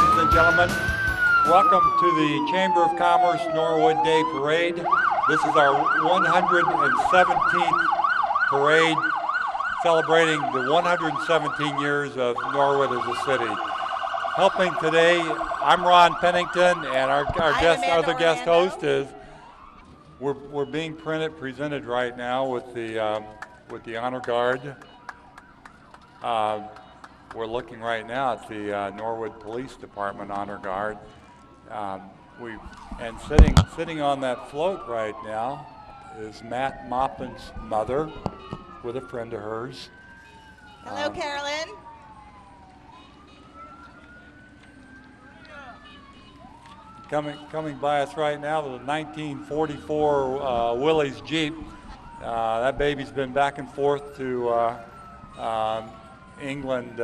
ladies and gentlemen. Welcome to the Chamber of Commerce Norwood Day Parade. This is our 117th parade celebrating the 117 years of Norwood as a city. Helping today, I'm Ron Pennington, and our other guest host is, we're being presented right now with the Honor Guard. We're looking right now at the Norwood Police Department Honor Guard. And sitting on that float right now is Matt Maupin's mother with a friend of hers. Hello, Carolyn. Coming by us right now, the 1944 Willys Jeep. That baby's been back and forth to England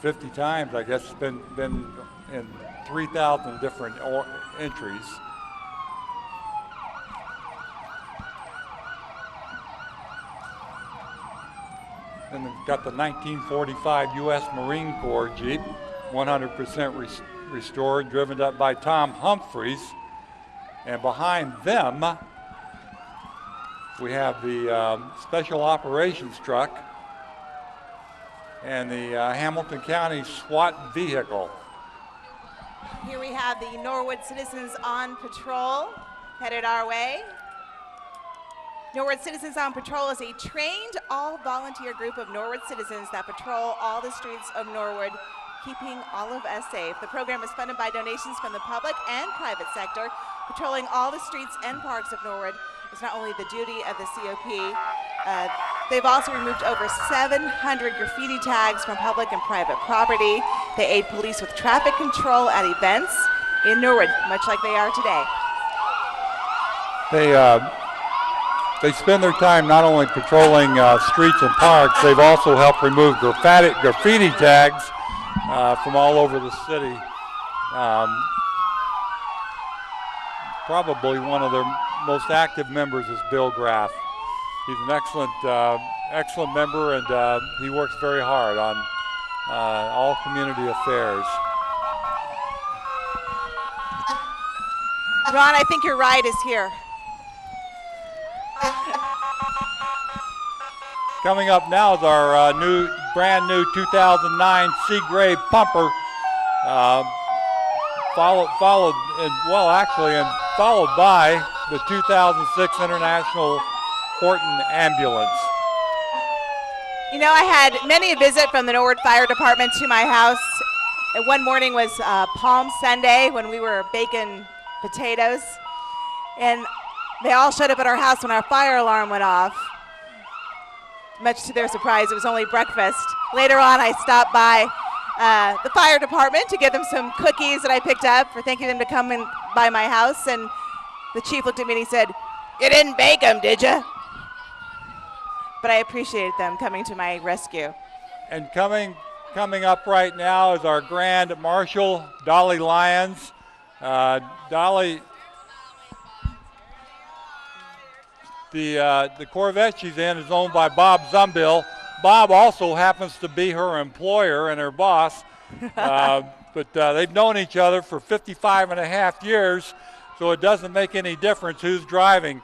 50 times, I guess. It's been in 3,000 different entries. Then we've got the 1945 U.S. Marine Corps Jeep, 100% restored, driven up by Tom Humphreys. And behind them, we have the Special Operations truck and the Hamilton County SWAT vehicle. Here we have the Norwood Citizens on Patrol headed our way. Norwood Citizens on Patrol is a trained all-volunteer group of Norwood citizens that patrol all the streets of Norwood, keeping all of us safe. The program is funded by donations from the public and private sector. Patrolling all the streets and parks of Norwood is not only the duty of the COP, they've also removed over 700 graffiti tags from public and private property. They aid police with traffic control at events in Norwood, much like they are today. They spend their time not only patrolling streets and parks, they've also helped remove graffiti tags from all over the city. Probably one of their most active members is Bill Graff. He's an excellent member, and he works very hard on all community affairs. Ron, I think your ride is here. Coming up now is our brand new 2009 Seagrave Pumper, followed by the 2006 International Horton Ambulance. You know, I had many a visit from the Norwood Fire Department to my house. One morning was Palm Sunday when we were baking potatoes, and they all showed up at our house when our fire alarm went off. Much to their surprise, it was only breakfast. Later on, I stopped by the fire department to give them some cookies that I picked up for thanking them to come in by my house, and the chief looked at me and he said, "You didn't bake them, did you?" But I appreciated them coming to my rescue. And coming up right now is our Grand Marshal, Dolly Lyons. Dolly, the Corvette she's in is owned by Bob Zumbill. Bob also happens to be her employer and her boss, but they've known each other for 55 and a half years, so it doesn't make any difference who's driving.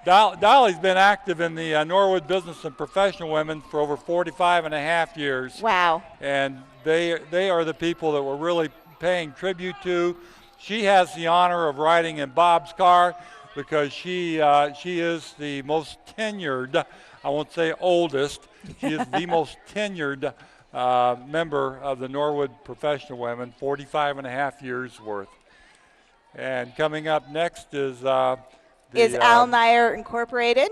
Dolly's been active in the Norwood Business and Professional Women for over 45 and a half years. Wow. And they are the people that we're really paying tribute to. She has the honor of riding in Bob's car because she is the most tenured, I won't say oldest, she is the most tenured member of the Norwood Professional Women, 45 and a half years worth. And coming up next is Al Nyer Incorporated.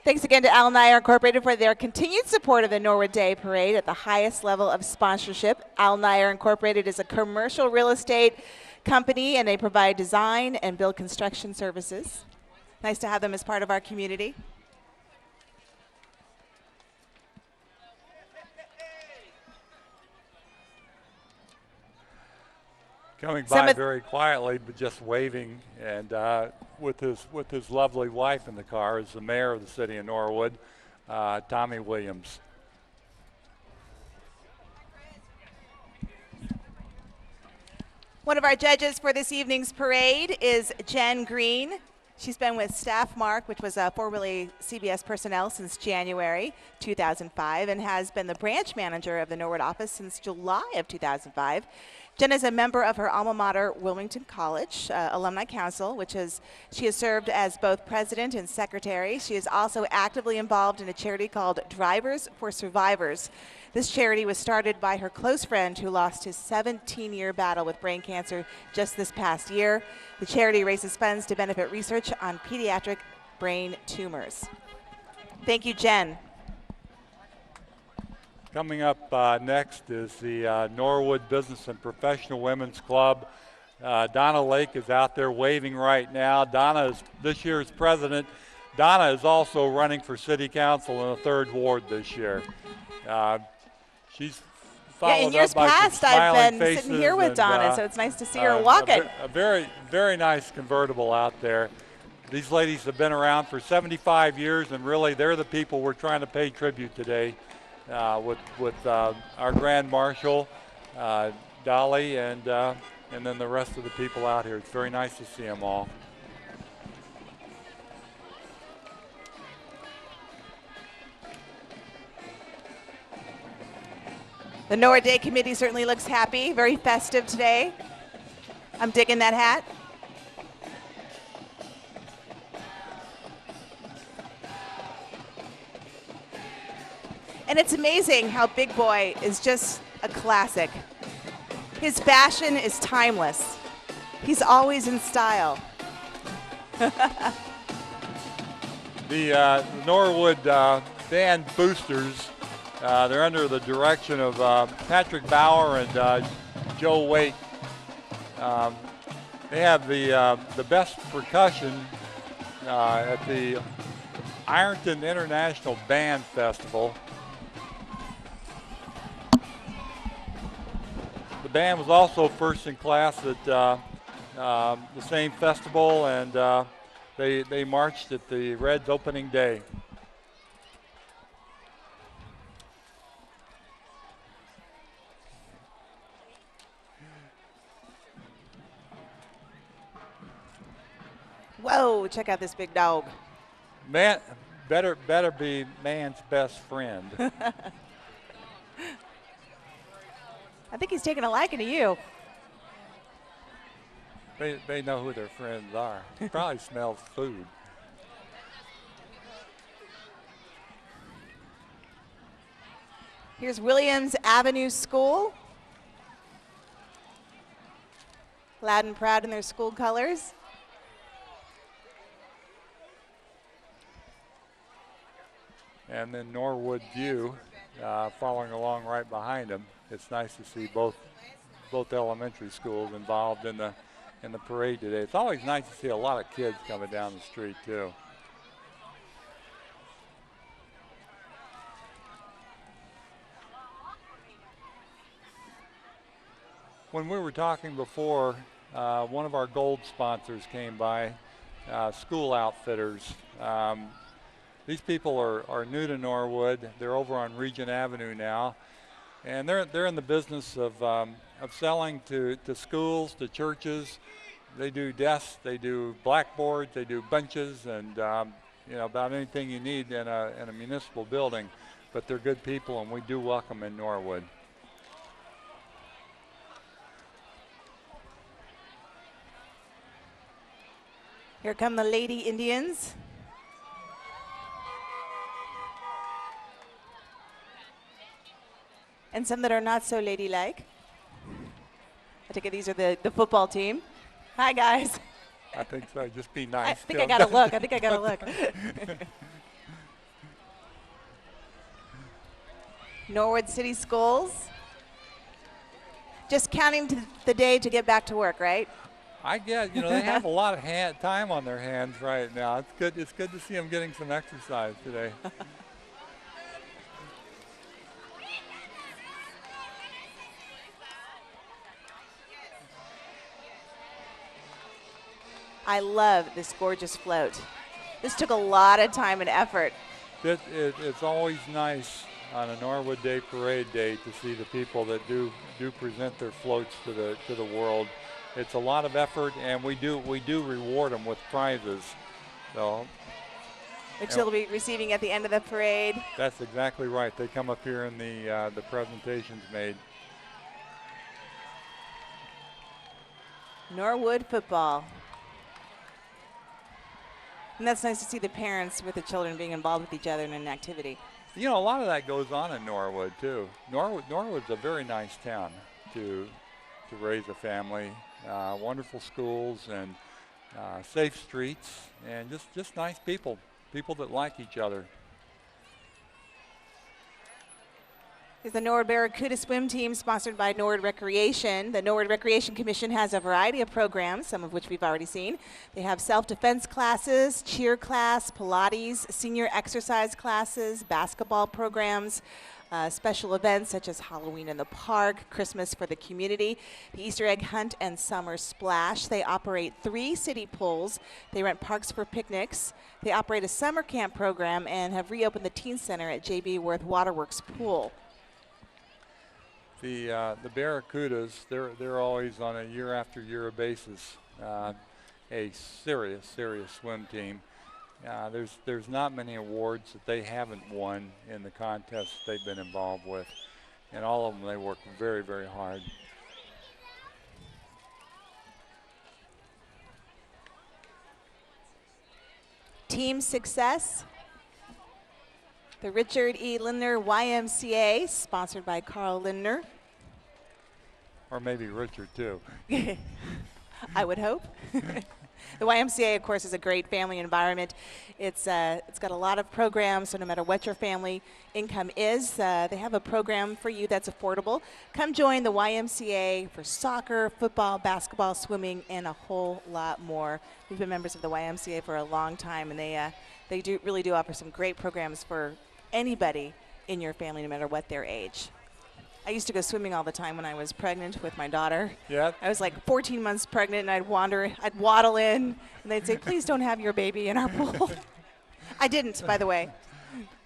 Thanks again to Al Nyer Incorporated for their continued support of the Norwood Day Parade at the highest level of sponsorship. Al Nyer Incorporated is a commercial real estate company, and they provide design and build construction services. Nice to have them as part of our community. Coming by very quietly, but just waving, and with his lovely wife in the car is the mayor of the city of Norwood, Tommy Williams. One of our judges for this evening's parade is Jen Green. She's been with Staff Mark, which was formerly CBS Personnel since January 2005, and has been the branch manager of the Norwood office since July of 2005. Jen is a member of her alma mater, Wilmington College Alumni Council, she has served as both president and secretary. She is also actively involved in a charity called Drivers for Survivors. This charity was started by her close friend who lost his 17-year battle with brain cancer just this past year. The charity raises funds to benefit research on pediatric brain tumors. Thank you, Jen. Coming up next is the Norwood Business and Professional Women's Club. Donna Lake is out there waving right now. Donna is this year's president. Donna is also running for city council in the 3rd Ward this year. She's followed in years up by past, some I've smiling been sitting here with faces Donna, so it's nice to see her walking. A very, very nice convertible out there. These ladies have been around for 75 years, and really they're the people we're trying to pay tribute today with our Grand Marshal, Dolly, and then the rest of the people out here. It's very nice to see them all. The Norwood Day Committee certainly looks happy, very festive today. I'm digging that hat. And it's amazing how Big Boy is just a classic. His fashion is timeless. He's always in style. The Norwood Band Boosters, they're under the direction of Patrick Bauer and Joe Waite. They have the best percussion at the Ironton International Band Festival. The band was also first in class at the same festival, and they marched at the Reds opening day. Whoa, check out this big dog. Man, better be man's best friend. I think he's taking a liking to you. They know who their friends are. He probably smells food. Here's Williams Avenue School. Loud and proud in their school colors. And then Norwood View following along right behind them. It's nice to see both elementary schools involved in the parade today. It's always nice to see a lot of kids coming down the street too. When we were talking before, one of our gold sponsors came by, School Outfitters. These people are new to Norwood. They're over on Regent Avenue now, and they're in the business of selling to schools, to churches. They do desks, they do blackboards, they do benches, and about anything you need in a municipal building. But they're good people, and we do welcome in Norwood. Here come the Lady Indians. And some that are not so ladylike. I take it these are the football team. Hi, guys. I think so. Just be nice. I think I got to look. I think I got to look. Norwood City Schools. Just counting to the day to get back to work, right? I guess, they have a lot of time on their hands right now. It's good. It's good to see them getting some exercise today. I love this gorgeous float. This took a lot of time and effort. It's always nice on a Norwood Day Parade day to see the people that do present their floats to the world. It's a lot of effort, and we do reward them with prizes. So, which they'll be receiving at the end of the parade. That's exactly right. They come up here and the presentation's made. Norwood football. And that's nice to see the parents with the children being involved with each other in an activity. You know, a lot of that goes on in Norwood too. Norwood's a very nice town to raise a family. Wonderful schools and safe streets, and just nice people that like each other. Is the Norwood Barracuda swim team sponsored by Norwood Recreation. The Norwood Recreation Commission has a variety of programs, some of which we've already seen. They have self-defense classes, cheer class, Pilates, senior exercise classes, basketball programs, special events such as Halloween in the park, Christmas for the community, the Easter egg hunt, and summer splash. They operate 3 city pools. They rent parks for picnics. They operate a summer camp program and have reopened the teen center at J.B. Worth Waterworks Pool. The Barracudas, they're always on a year after year basis a serious swim team. There's not many awards that they haven't won in the contests they've been involved with, and all of them they work very, very hard. Team success. The Richard E. Lindner YMCA, sponsored by Carl Lindner. Or maybe Richard, too. I would hope. The YMCA, of course, is a great family environment. It's got a lot of programs, so no matter what your family income is, they have a program for you that's affordable. Come join the YMCA for soccer, football, basketball, swimming, and a whole lot more. We've been members of the YMCA for a long time, and they really do offer some great programs for anybody in your family, no matter what their age. I used to go swimming all the time when I was pregnant with my daughter. Yeah. I was like 14 months pregnant, and I'd waddle in, and they'd say, please don't have your baby in our pool. I didn't, by the way.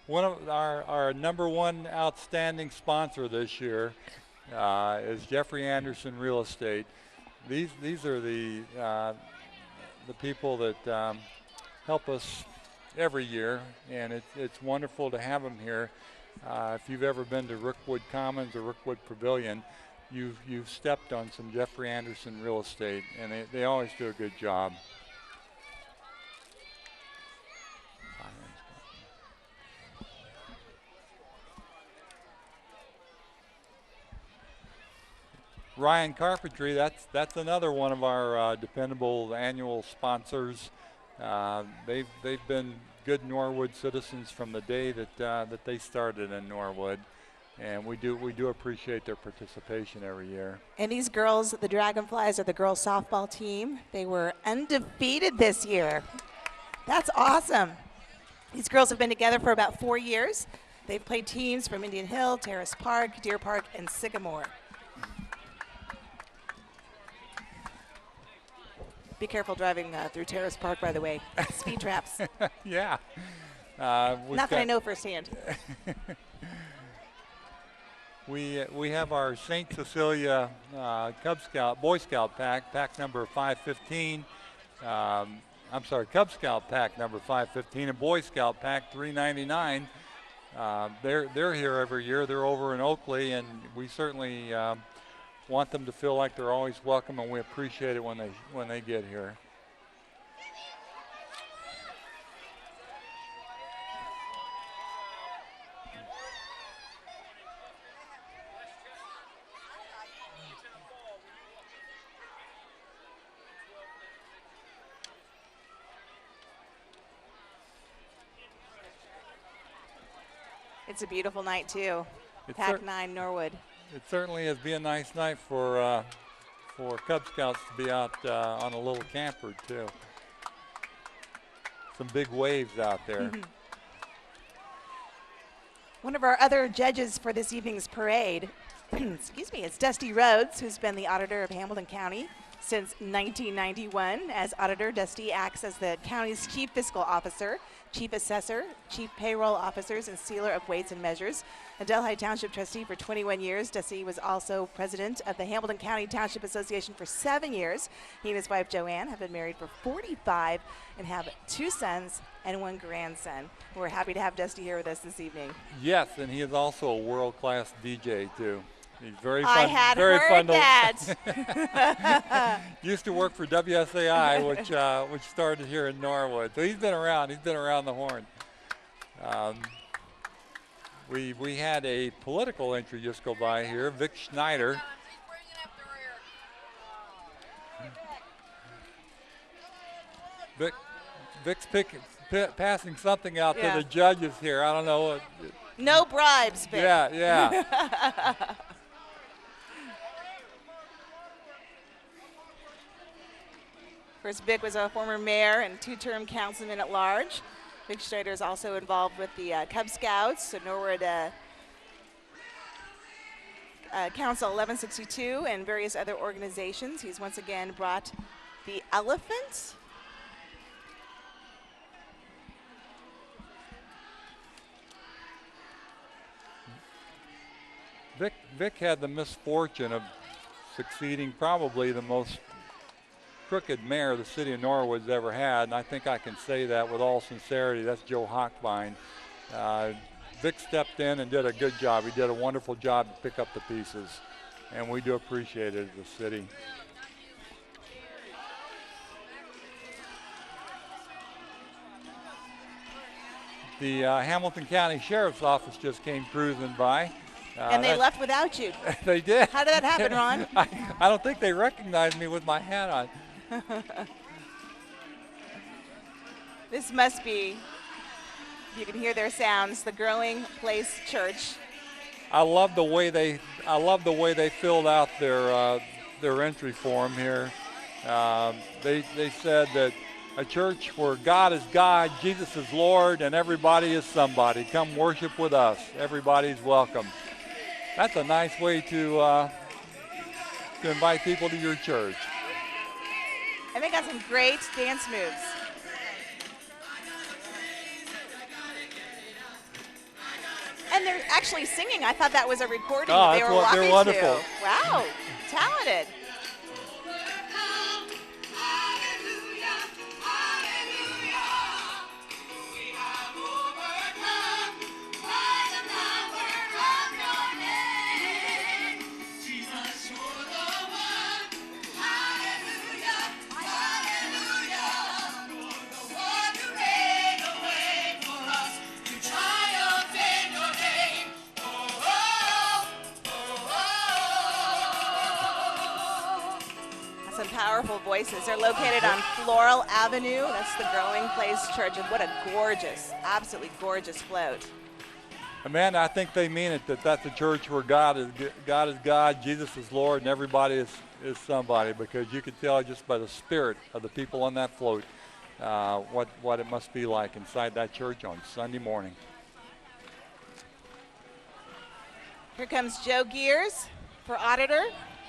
One of our number one outstanding sponsor this year is Jeffrey Anderson Real Estate. These are the people that help us every year, and it's wonderful to have them here. If you've ever been to Rookwood Commons or Rookwood Pavilion, you've stepped on some Jeffrey Anderson Real Estate, and they always do a good job. Ryan Carpentry, that's another one of our dependable annual sponsors. They've been good Norwood citizens from the day that they started in Norwood, and we do appreciate their participation every year. And these girls, the Dragonflies, are the girls softball team. They were undefeated this year. That's awesome. These girls have been together for about 4 years. They've played teams from Indian Hill, Terrace Park, Deer Park, and Sycamore. Be careful driving through Terrace Park, by the way. Speed traps. Yeah. Not that I know firsthand. We have our St. Cecilia Boy Scout pack number 515. Cub Scout pack number 515 and Boy Scout pack 399. They're here every year. They're over in Oakley, and we certainly want them to feel like they're always welcome, and we appreciate it when they get here. It's a beautiful night too. Pack 9 Norwood. It certainly has been a nice night for Cub Scouts to be out on a little camper too. Some big waves out there. One of our other judges for this evening's parade, excuse me, it's Dusty Rhodes, who's been the auditor of Hamilton County Since 1991, as auditor, Dusty acts as the county's chief fiscal officer, chief assessor, chief payroll officers, and sealer of weights and measures. A Delhi Township trustee for 21 years, Dusty was also president of the Hamilton County Township Association for 7 years. He and his wife Joanne have been married for 45 and have 2 sons and 1 grandson. We're happy to have Dusty here with us this evening. Yes, and he is also a world-class DJ too. He's very fun. I had very heard fun that. Used to work for WSAI, which started here in Norwood. So he's been around. He's been around the horn. We had a political entry just go by here. Vic Schneider. Vic's passing something out to the judges here. I don't know. No bribes, Vic. Yeah. Of course, Vic was a former mayor and 2-term councilman at large. Vic Schneider is also involved with the Cub Scouts, so Norwood Council 1162 and various other organizations. He's once again brought the elephant. Vic had the misfortune of succeeding probably the most crooked mayor the city of Norwood's ever had, and I think I can say that with all sincerity. That's Joe Hochbein. Vic stepped in and did a good job. He did a wonderful job to pick up the pieces, and we do appreciate it as a city. The Hamilton County Sheriff's Office just came cruising by. And they left without you. They did. How did that happen, Ron? I don't think they recognized me with my hat on. This must be, you can hear their sounds, the Growing Place Church. I love the way they filled out their entry form here. They said that a church where God is God, Jesus is Lord, and everybody is somebody. Come worship with us. Everybody's welcome. That's a nice way to invite people to your church. And they got some great dance moves. And they're actually singing. I thought that was a recording they were walking they're wonderful. to. Wow, talented. Powerful voices. They're located on Floral Avenue. That's the Growing Place Church, and what a gorgeous, absolutely gorgeous float. Amanda, I think they mean it, that's a church where God is God, Jesus is Lord, and everybody is somebody, because you could tell just by the spirit of the people on that float what it must be like inside that church on Sunday morning. Here comes Joe Gears for auditor.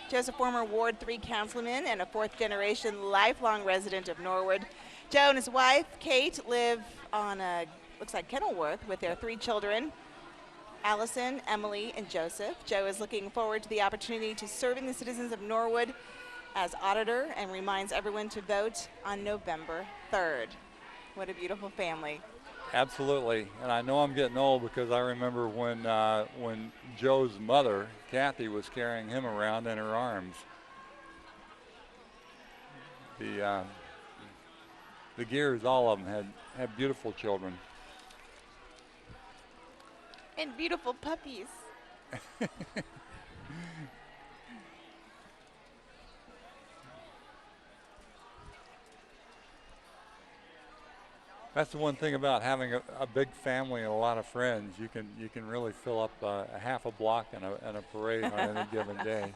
Joe's a former Ward 3 councilman and a 4th-generation lifelong resident of Norwood. Joe and his wife, Kate, live on, looks like Kenilworth, with their 3 children, Allison, Emily, and Joseph. Joe is looking forward to the opportunity to serving the citizens of Norwood as auditor and reminds everyone to vote on November 3rd. What a beautiful family. Absolutely, and I know I'm getting old because I remember when Joe's mother, Kathy, was carrying him around in her arms. The Gears, all of them had beautiful children. And beautiful puppies. That's the one thing about having a big family and a lot of friends. You can really fill up a half a block in a parade on any given day.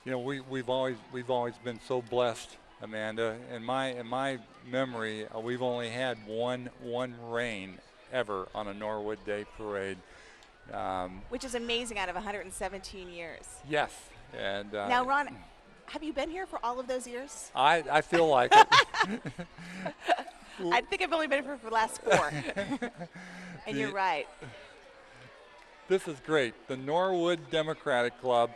We've always been so blessed, Amanda. In my memory, we've only had one rain ever on a Norwood Day Parade. Which is amazing out of 117 years. Yes, and Now, Ron, have you been here for all of those years? I feel like it. I think I've only been here for the last 4. And you're right. This is great. The Norwood Democratic Club,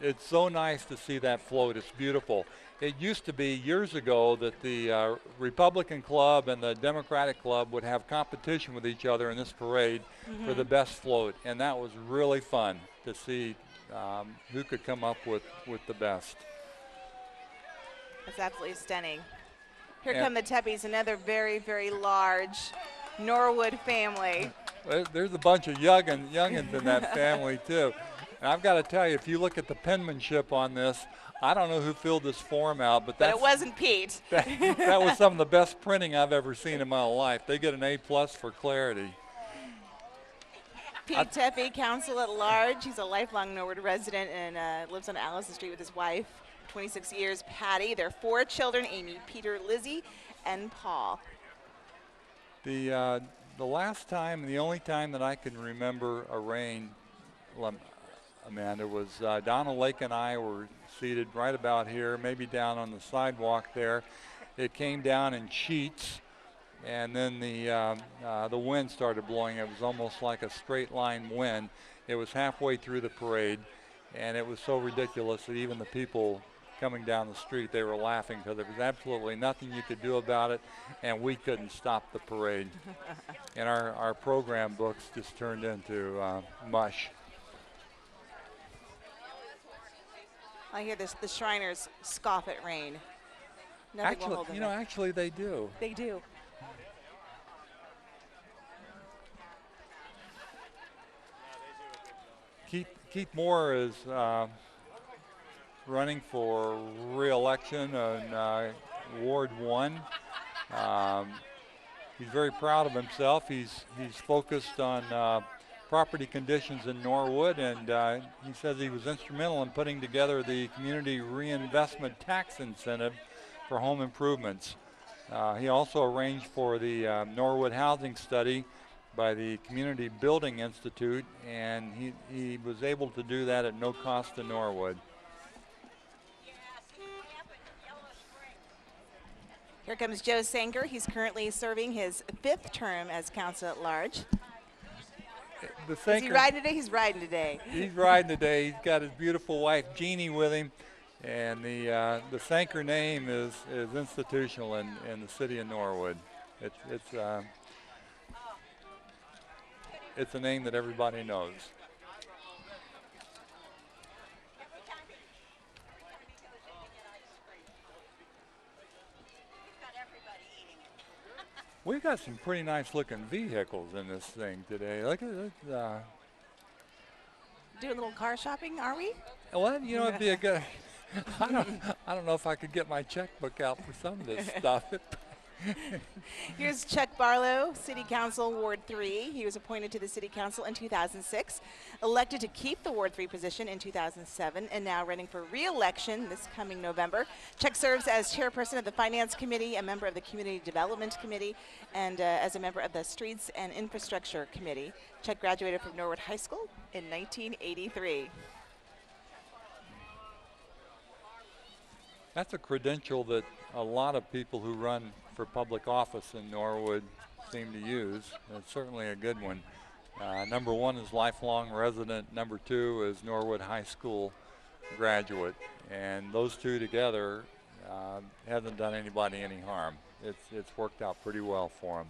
it's so nice to see that float. It's beautiful. It used to be years ago that the Republican Club and the Democratic Club would have competition with each other in this parade for the best float, and that was really fun to see who could come up with the best. It's absolutely stunning. Here come the Teppies, another very, very large Norwood family. There's a bunch of youngins in that family too. And I've got to tell you, if you look at the penmanship on this, I don't know who filled this form out, but it wasn't Pete. that was some of the best printing I've ever seen in my life. They get an A+ for clarity. Pete Teppy, council at large. He's a lifelong Norwood resident and lives on Allison Street with his wife, 26 years, Patty. Their 4 children, Amy, Peter, Lizzie, and Paul. The last time, the only time that I can remember a rain, Amanda, was Donna Lake and I were seated right about here, maybe down on the sidewalk there. It came down in sheets, and then the wind started blowing. It was almost like a straight line wind. It was halfway through the parade, and it was so ridiculous that even the people coming down the street, they were laughing because there was absolutely nothing you could do about it, and we couldn't stop the parade. And our program books just turned into mush. I hear the Shriners scoff at rain. Nothing will hold them back. Actually they do. They do. Keith Moore is running for re-election in Ward 1. He's very proud of himself. He's focused on property conditions in Norwood, and he says he was instrumental in putting together the community reinvestment tax incentive for home improvements. He also arranged for the Norwood housing study by the Community Building Institute, and he was able to do that at no cost to Norwood. Here comes Joe Sanger. He's currently serving his 5th term as council at large. Is he riding today? He's riding today. He's riding today. He's got his beautiful wife Jeannie with him, and the Sanker name is institutional in the city of Norwood. It's a name that everybody knows. We've got some pretty nice looking vehicles in this thing today. Look at it. Doing a little car shopping, are we? Well, it'd be a good. I don't know if I could get my checkbook out for some of this stuff. Here's Chuck Barlow, City Council, Ward 3. He was appointed to the City Council in 2006, elected to keep the Ward 3 position in 2007, and now running for re-election this coming November. Chuck serves as chairperson of the Finance Committee, a member of the Community Development Committee, and as a member of the Streets and Infrastructure Committee. Chuck graduated from Norwood High School in 1983. That's a credential that a lot of people who run for public office in Norwood seem to use. It's certainly a good one. Number 1 is lifelong resident. Number 2 is Norwood High School graduate. And those two together hasn't done anybody any harm. It's worked out pretty well for them.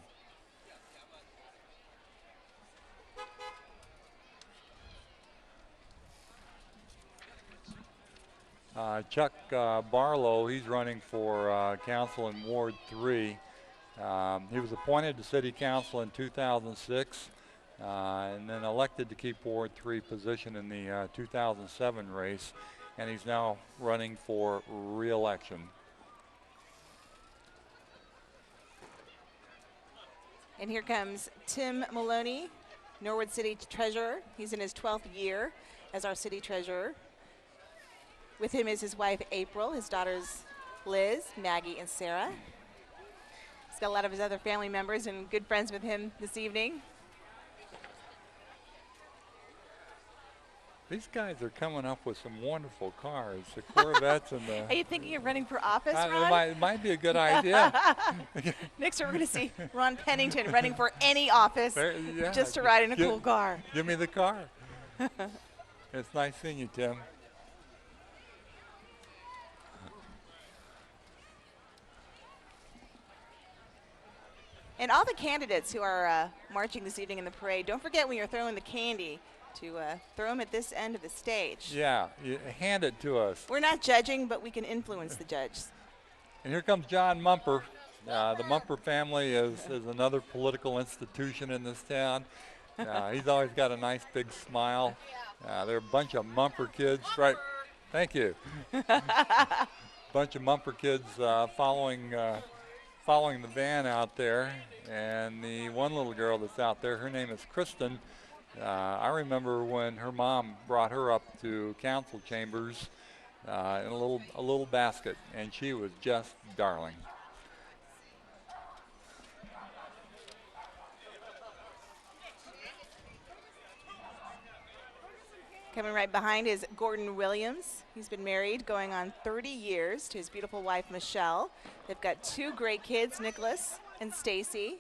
Chuck Barlow, he's running for council in Ward 3. He was appointed to City Council in 2006 and then elected to keep Ward 3 position in the 2007 race, and he's now running for re-election. And here comes Tim Maloney, Norwood City Treasurer. He's in his 12th year as our City Treasurer. With him is his wife, April, his daughters, Liz, Maggie, and Sarah. He's got a lot of his other family members and good friends with him this evening. These guys are coming up with some wonderful cars. The Corvettes and the. Are you thinking of running for office, Ron? It might be a good idea. Next we're going to see Ron Pennington running for any office Yeah, just to ride in a cool car. Give me the car. It's nice seeing you, Tim. And all the candidates who are marching this evening in the parade, don't forget when you're throwing the candy to throw them at this end of the stage. Yeah, you hand it to us. We're not judging, but we can influence the judge. And here comes John Mumper. The Mumper family is another political institution in this town. He's always got a nice big smile. They're a bunch of Mumper kids, right? Thank you. Bunch of Mumper kids following the van out there. And the one little girl that's out there, her name is Kristen. I remember when her mom brought her up to council chambers in a little basket, and she was just darling. Coming right behind is Gordon Williams. He's been married going on 30 years to his beautiful wife, Michelle. They've got 2 great kids, Nicholas and Stacy.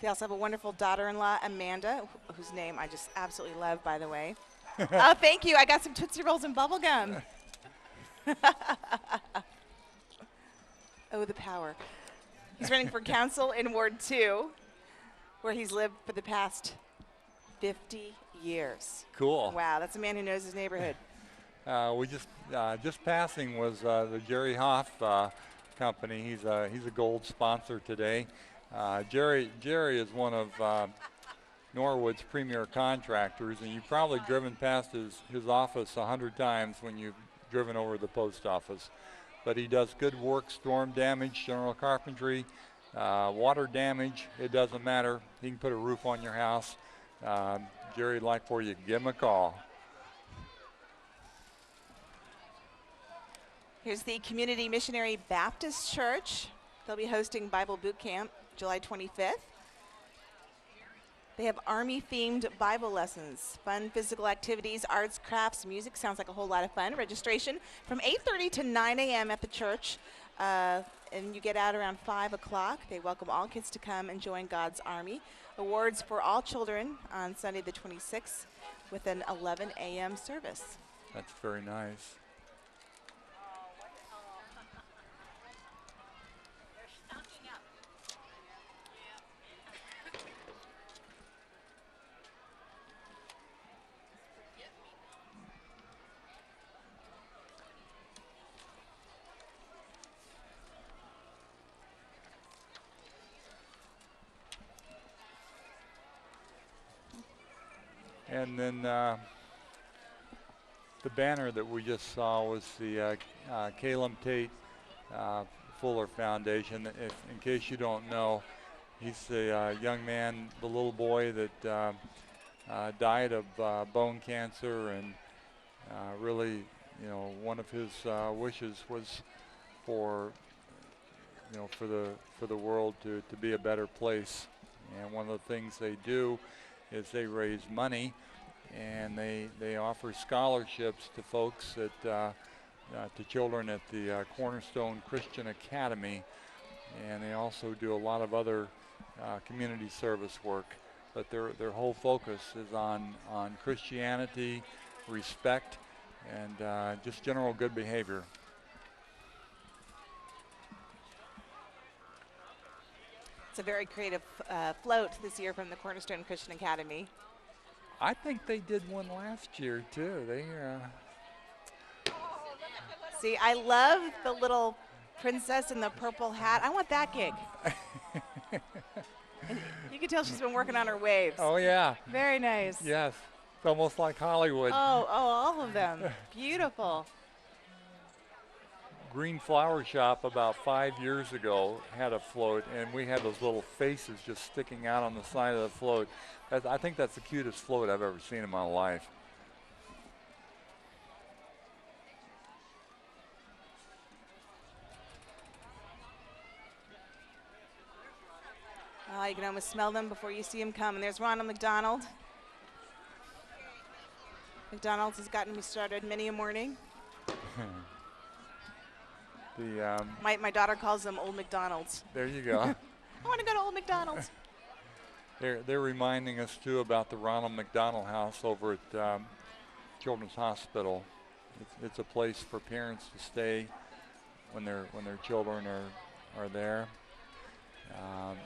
They also have a wonderful daughter-in-law, Amanda, whose name I just absolutely love, by the way. Oh, thank you. I got some Tootsie Rolls and bubble gum. Oh, the power. He's running for council in Ward 2, where he's lived for the past 50 years. Cool. Wow, that's a man who knows his neighborhood. We just passing was the Jerry Hoff company. He's a gold sponsor today. Jerry is one of Norwood's premier contractors, and you've probably driven past his office 100 times when you've driven over the post office. But he does good work, storm damage, general carpentry, water damage. It doesn't matter. He can put a roof on your house. Jerry'd like for you to give him a call. Here's the Community Missionary Baptist Church. They'll be hosting Bible Boot Camp July 25th. They have Army-themed Bible lessons, fun physical activities, arts, crafts, music. Sounds like a whole lot of fun. Registration from 8:30 to 9 a.m. at the church, and you get out around 5 o'clock. They welcome all kids to come and join God's Army. Awards for all children on Sunday the 26th with an 11 a.m. service. That's very nice. And then the banner that we just saw was the Calum Tate Fuller Foundation. In case you don't know, he's the young man, the little boy that died of bone cancer, and really, one of his wishes was for the world to be a better place. And one of the things they do is they raise money, and they offer scholarships to folks to children at the Cornerstone Christian Academy, and they also do a lot of other community service work. But their whole focus is on Christianity, respect, and just general good behavior. It's a very creative float this year from the Cornerstone Christian Academy. I think they did one last year too. They See, I love the little princess in the purple hat. I want that gig. And you can tell she's been working on her waves. Oh yeah. Very nice. Yes. It's almost like Hollywood. Oh, all of them. Beautiful. Green Flower Shop about 5 years ago had a float, and we had those little faces just sticking out on the side of the float. I think that's the cutest float I've ever seen in my life. You can almost smell them before you see them come. And there's Ronald McDonald McDonald's has gotten me started many a morning. My daughter calls them Old McDonald's. There you go. I want to go to Old McDonald's. They're reminding us too about the Ronald McDonald House over at Children's Hospital. It's a place for parents to stay when their children are there.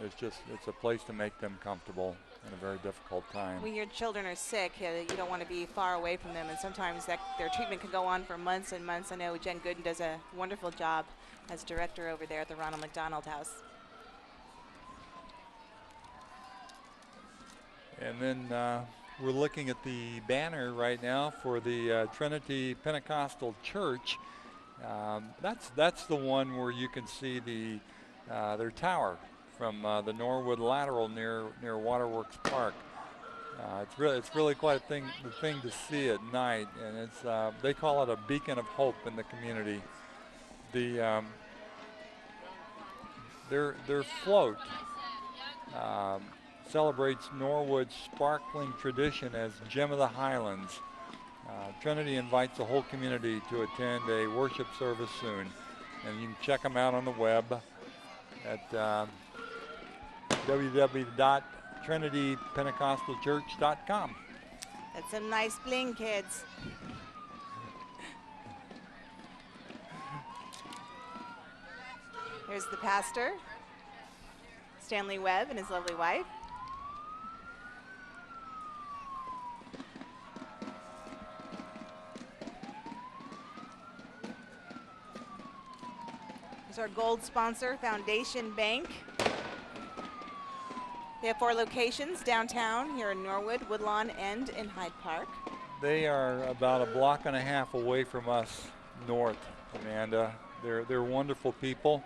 It's a place to make them comfortable in a very difficult time. When your children are sick, you don't want to be far away from them, and sometimes their treatment can go on for months and months. I know Jen Gooden does a wonderful job as director over there at the Ronald McDonald House. And then we're looking at the banner right now for the Trinity Pentecostal Church. That's the one where you can see their tower from the Norwood Lateral near Waterworks Park. It's really quite a thing to see at night, and it's they call it a beacon of hope in the community. Their float celebrates Norwood's sparkling tradition as Gem of the Highlands. Trinity invites the whole community to attend a worship service soon, and you can check them out on the web at www.trinitypentecostalchurch.com. That's some nice bling, kids. Here's the pastor, Stanley Webb, and his lovely wife. Here's our gold sponsor, Foundation Bank. They have 4 locations downtown here in Norwood, Woodlawn, and in Hyde Park. They are about a block and a half away from us north, Amanda. They're wonderful people.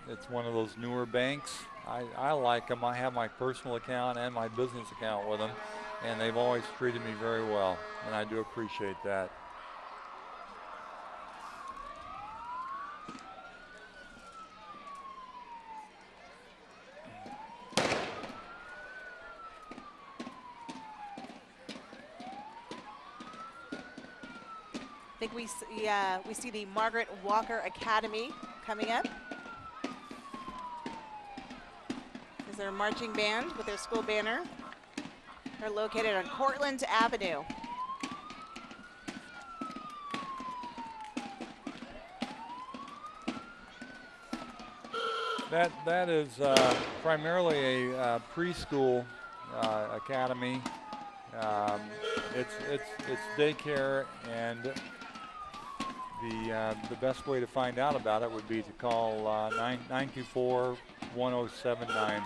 It's one of those newer banks. I like them. I have my personal account and my business account with them, and they've always treated me very well, and I do appreciate that. I think we see the Margaret Walker Academy coming up. Is their marching band with their school banner. They're located on Cortlandt Avenue. That is primarily a preschool academy. It's daycare, and the best way to find out about it would be to call 924-1079.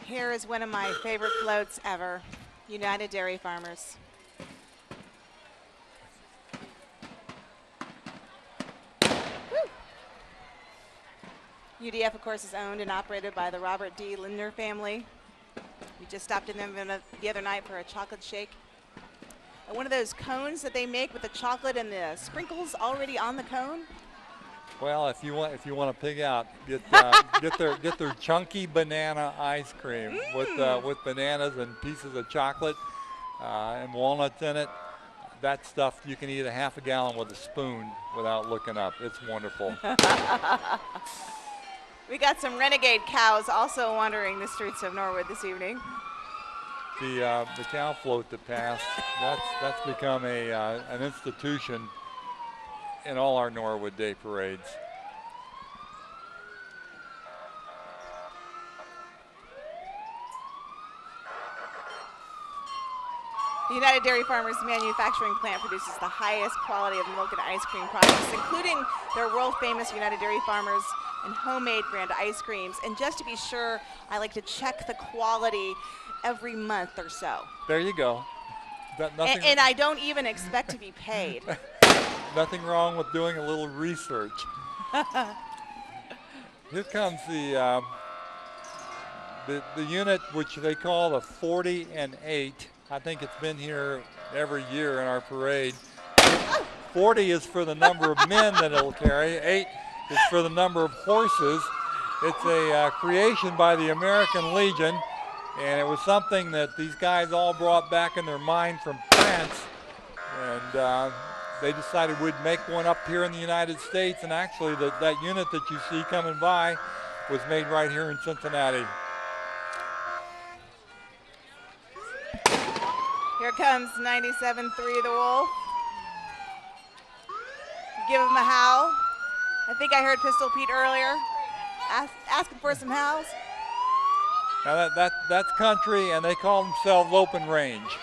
Here is one of my favorite floats ever, United Dairy Farmers. UDF, of course, is owned and operated by the Robert D. Lindner family. We just stopped in them the other night for a chocolate shake. And one of those cones that they make with the chocolate and the sprinkles already on the cone. Well, if you want to pig out, get their chunky banana ice cream with bananas and pieces of chocolate and walnuts in it. That stuff you can eat a half a gallon with a spoon without looking up. It's wonderful. We got some renegade cows also wandering the streets of Norwood this evening. The cow float that passed, that's become an institution in all our Norwood Day parades. The United Dairy Farmers manufacturing plant produces the highest quality of milk and ice cream products, including their world-famous United Dairy Farmers and homemade brand ice creams. And just to be sure, I like to check the quality every month or so. There you go. And I don't even expect to be paid. Nothing wrong with doing a little research. Here comes the unit which they call the 40 and 8. I think it's been here every year in our parade. 40 is for the number of men that it'll carry. 8 is for the number of horses. It's a creation by the American Legion. And it was something that these guys all brought back in their mind from France. And they decided we'd make one up here in the United States. And actually, that unit that you see coming by was made right here in Cincinnati. Here comes 97-3 the Wolf. Give him a howl. I think I heard Pistol Pete earlier asking for some howls. Now that's country, and they call themselves open range.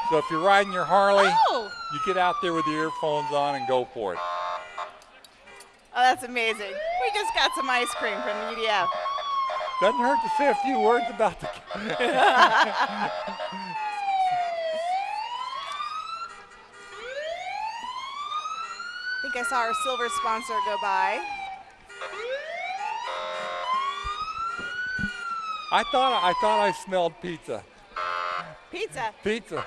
So if you're riding your Harley, you get out there with your earphones on and go for it. Oh, that's amazing. We just got some ice cream from the UDF. Doesn't hurt to say a few words about the I think I saw our silver sponsor go by. I thought I smelled pizza. Pizza. Pizza.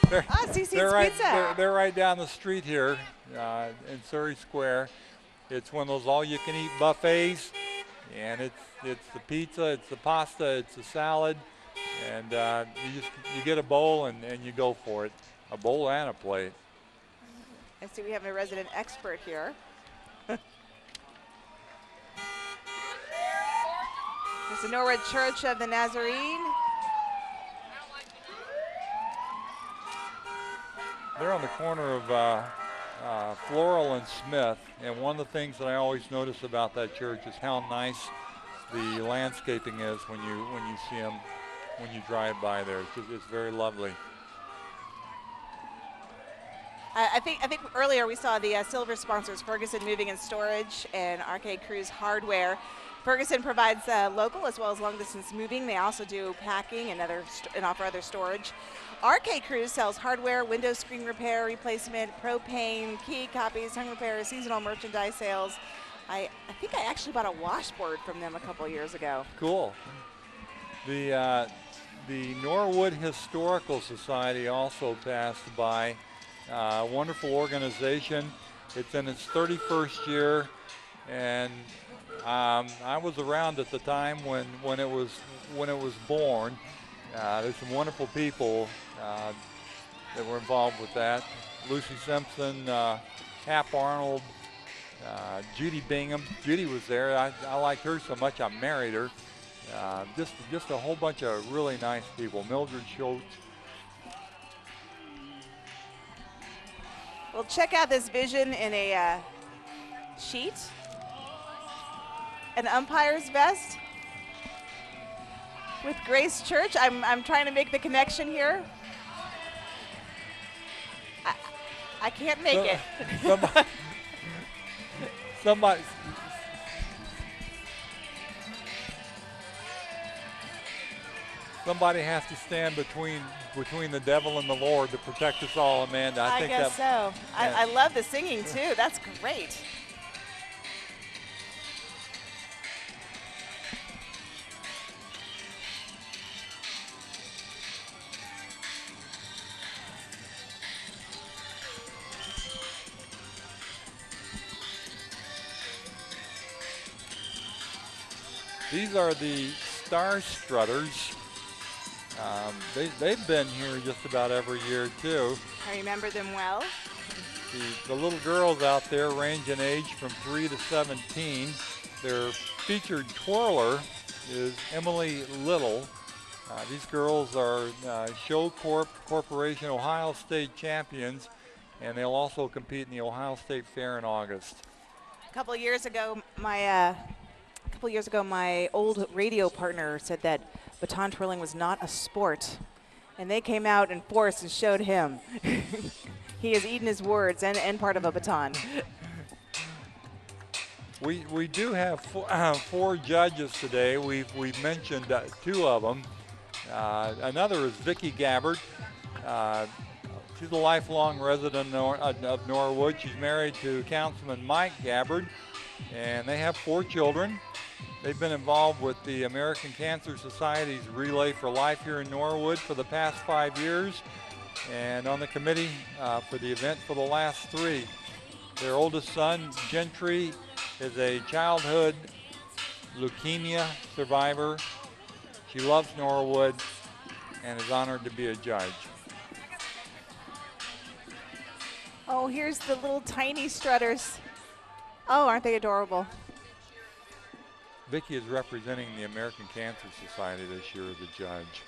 CC's Pizza. They're right down the street here in Surrey Square. It's one of those all-you-can-eat buffets, and it's the pizza, it's the pasta, it's the salad, and you get a bowl and you go for it, a bowl and a plate. I see we have a resident expert here. There's the Norwood Church of the Nazarene. They're on the corner of Floral and Smith, and one of the things that I always notice about that church is how nice the landscaping is when you see them, when you drive by there. It's very lovely. I think earlier we saw the silver sponsors, Ferguson Moving and Storage and Arcade Cruise Hardware. Ferguson provides local as well as long-distance moving. They also do packing and offer other storage. Arcade Cruise sells hardware, window screen repair, replacement, propane, key copies, hung repair, seasonal merchandise sales. I think I actually bought a washboard from them a couple of years ago. Cool. The Norwood Historical Society also passed by. Wonderful organization. It's in its 31st year, and I was around at the time when it was born. There's some wonderful people that were involved with that. Lucy Simpson, Hap Arnold, Judy Bingham. Judy was there. I liked her so much I married her. Just a whole bunch of really nice people. Mildred Schultz. Well, check out this vision in a sheet. An umpire's vest with Grace Church. I'm trying to make the connection here. I can't make it. Somebody has to stand between the devil and the Lord to protect us all, Amanda. I guess so. Yeah. I love the singing too. That's great. These are the Star Strutters. They've been here just about every year too. I remember them well. The little girls out there range in age from 3 to 17. Their featured twirler is Emily Little. These girls are Show Corporation Ohio State champions, and they'll also compete in the Ohio State Fair in August. A couple of years ago, my old radio partner said that baton twirling was not a sport, and they came out in force and showed him. He has eaten his words and part of a baton. We do have four judges today. We've mentioned two of them. Another is Vicki Gabbard. She's a lifelong resident of Norwood. She's married to Councilman Mike Gabbard, and they have 4 children. They've been involved with the American Cancer Society's Relay for Life here in Norwood for the past 5 years, and on the committee for the event for the last 3. Their oldest son, Gentry, is a childhood leukemia survivor. She loves Norwood and is honored to be a judge. Oh, here's the little tiny strutters. Oh, aren't they adorable? Vicki is representing the American Cancer Society this year as a judge.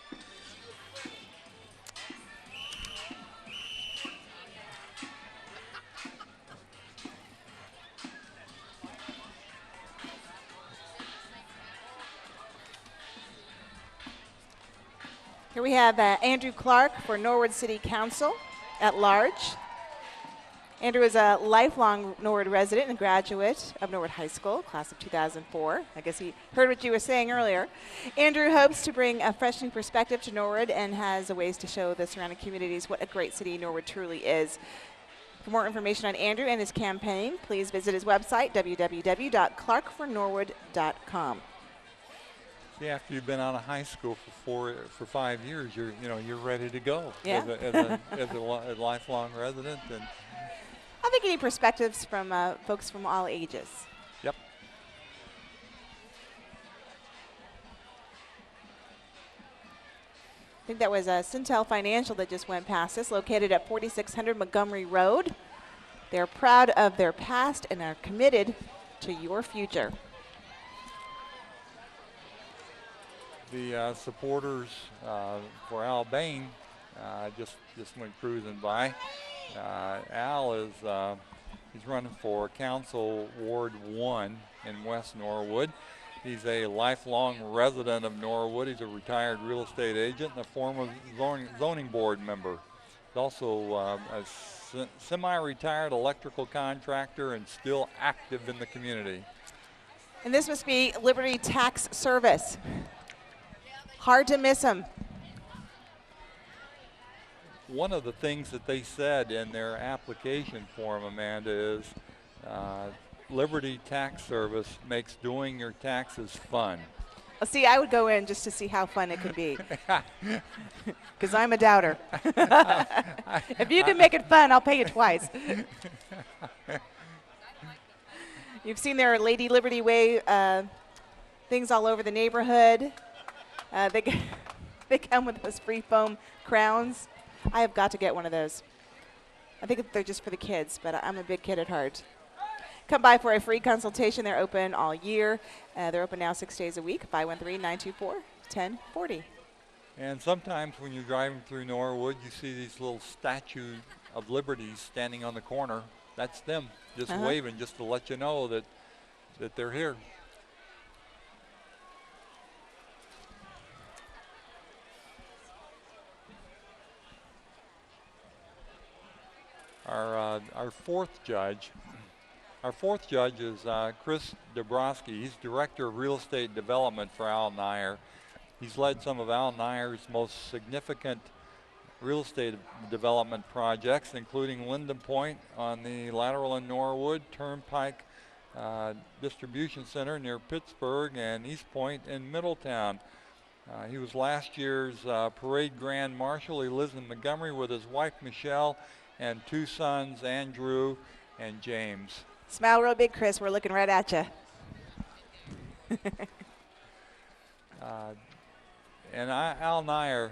Here we have Andrew Clark for Norwood City Council at large. Andrew is a lifelong Norwood resident and graduate of Norwood High School, class of 2004. I guess he heard what you were saying earlier. Andrew hopes to bring a fresh new perspective to Norwood and has ways to show the surrounding communities what a great city Norwood truly is. For more information on Andrew and his campaign, please visit his website, www.clarkfornorwood.com. See, after you've been out of high school for 5 years, you're ready to go Yeah. as a lifelong resident. And I think you need perspectives from folks from all ages. yep. I think that was Cintel Financial that just went past us, located at 4600 Montgomery Road. They're proud of their past and are committed to your future. The supporters for Al Bain just went cruising by. Al is he's running for Council Ward 1 in West Norwood. He's a lifelong resident of Norwood. He's a retired real estate agent and a former zoning board member. He's also a semi-retired electrical contractor and still active in the community. And this must be Liberty Tax Service. Hard to miss him. One of the things that they said in their application form, Amanda, is Liberty Tax Service makes doing your taxes fun. Well, see, I would go in just to see how fun it could be. Because I'm a doubter. If you can make it fun, I'll pay you twice. You've seen their Lady Liberty Way things all over the neighborhood. They come with those free foam crowns. I have got to get one of those. I think they're just for the kids, but I'm a big kid at heart. Come by for a free consultation. They're open all year. They're open now 6 days a week, 513-924-1040. And sometimes when you're driving through Norwood, you see these little statues of liberties standing on the corner. That's them, just waving, just to let you know that they're here. Our fourth judge is Chris Dabrowski. He's Director of Real Estate Development for Al Nyer. He's led some of Al Nyer's most significant real estate development projects, including Linden Point on the Lateral in Norwood, Turnpike Distribution Center near Pittsburgh, and East Point in Middletown. He was last year's Parade Grand Marshal. He lives in Montgomery with his wife, Michelle, and two sons, Andrew and James. Smile real big, Chris. We're looking right at you. And Al Nyer,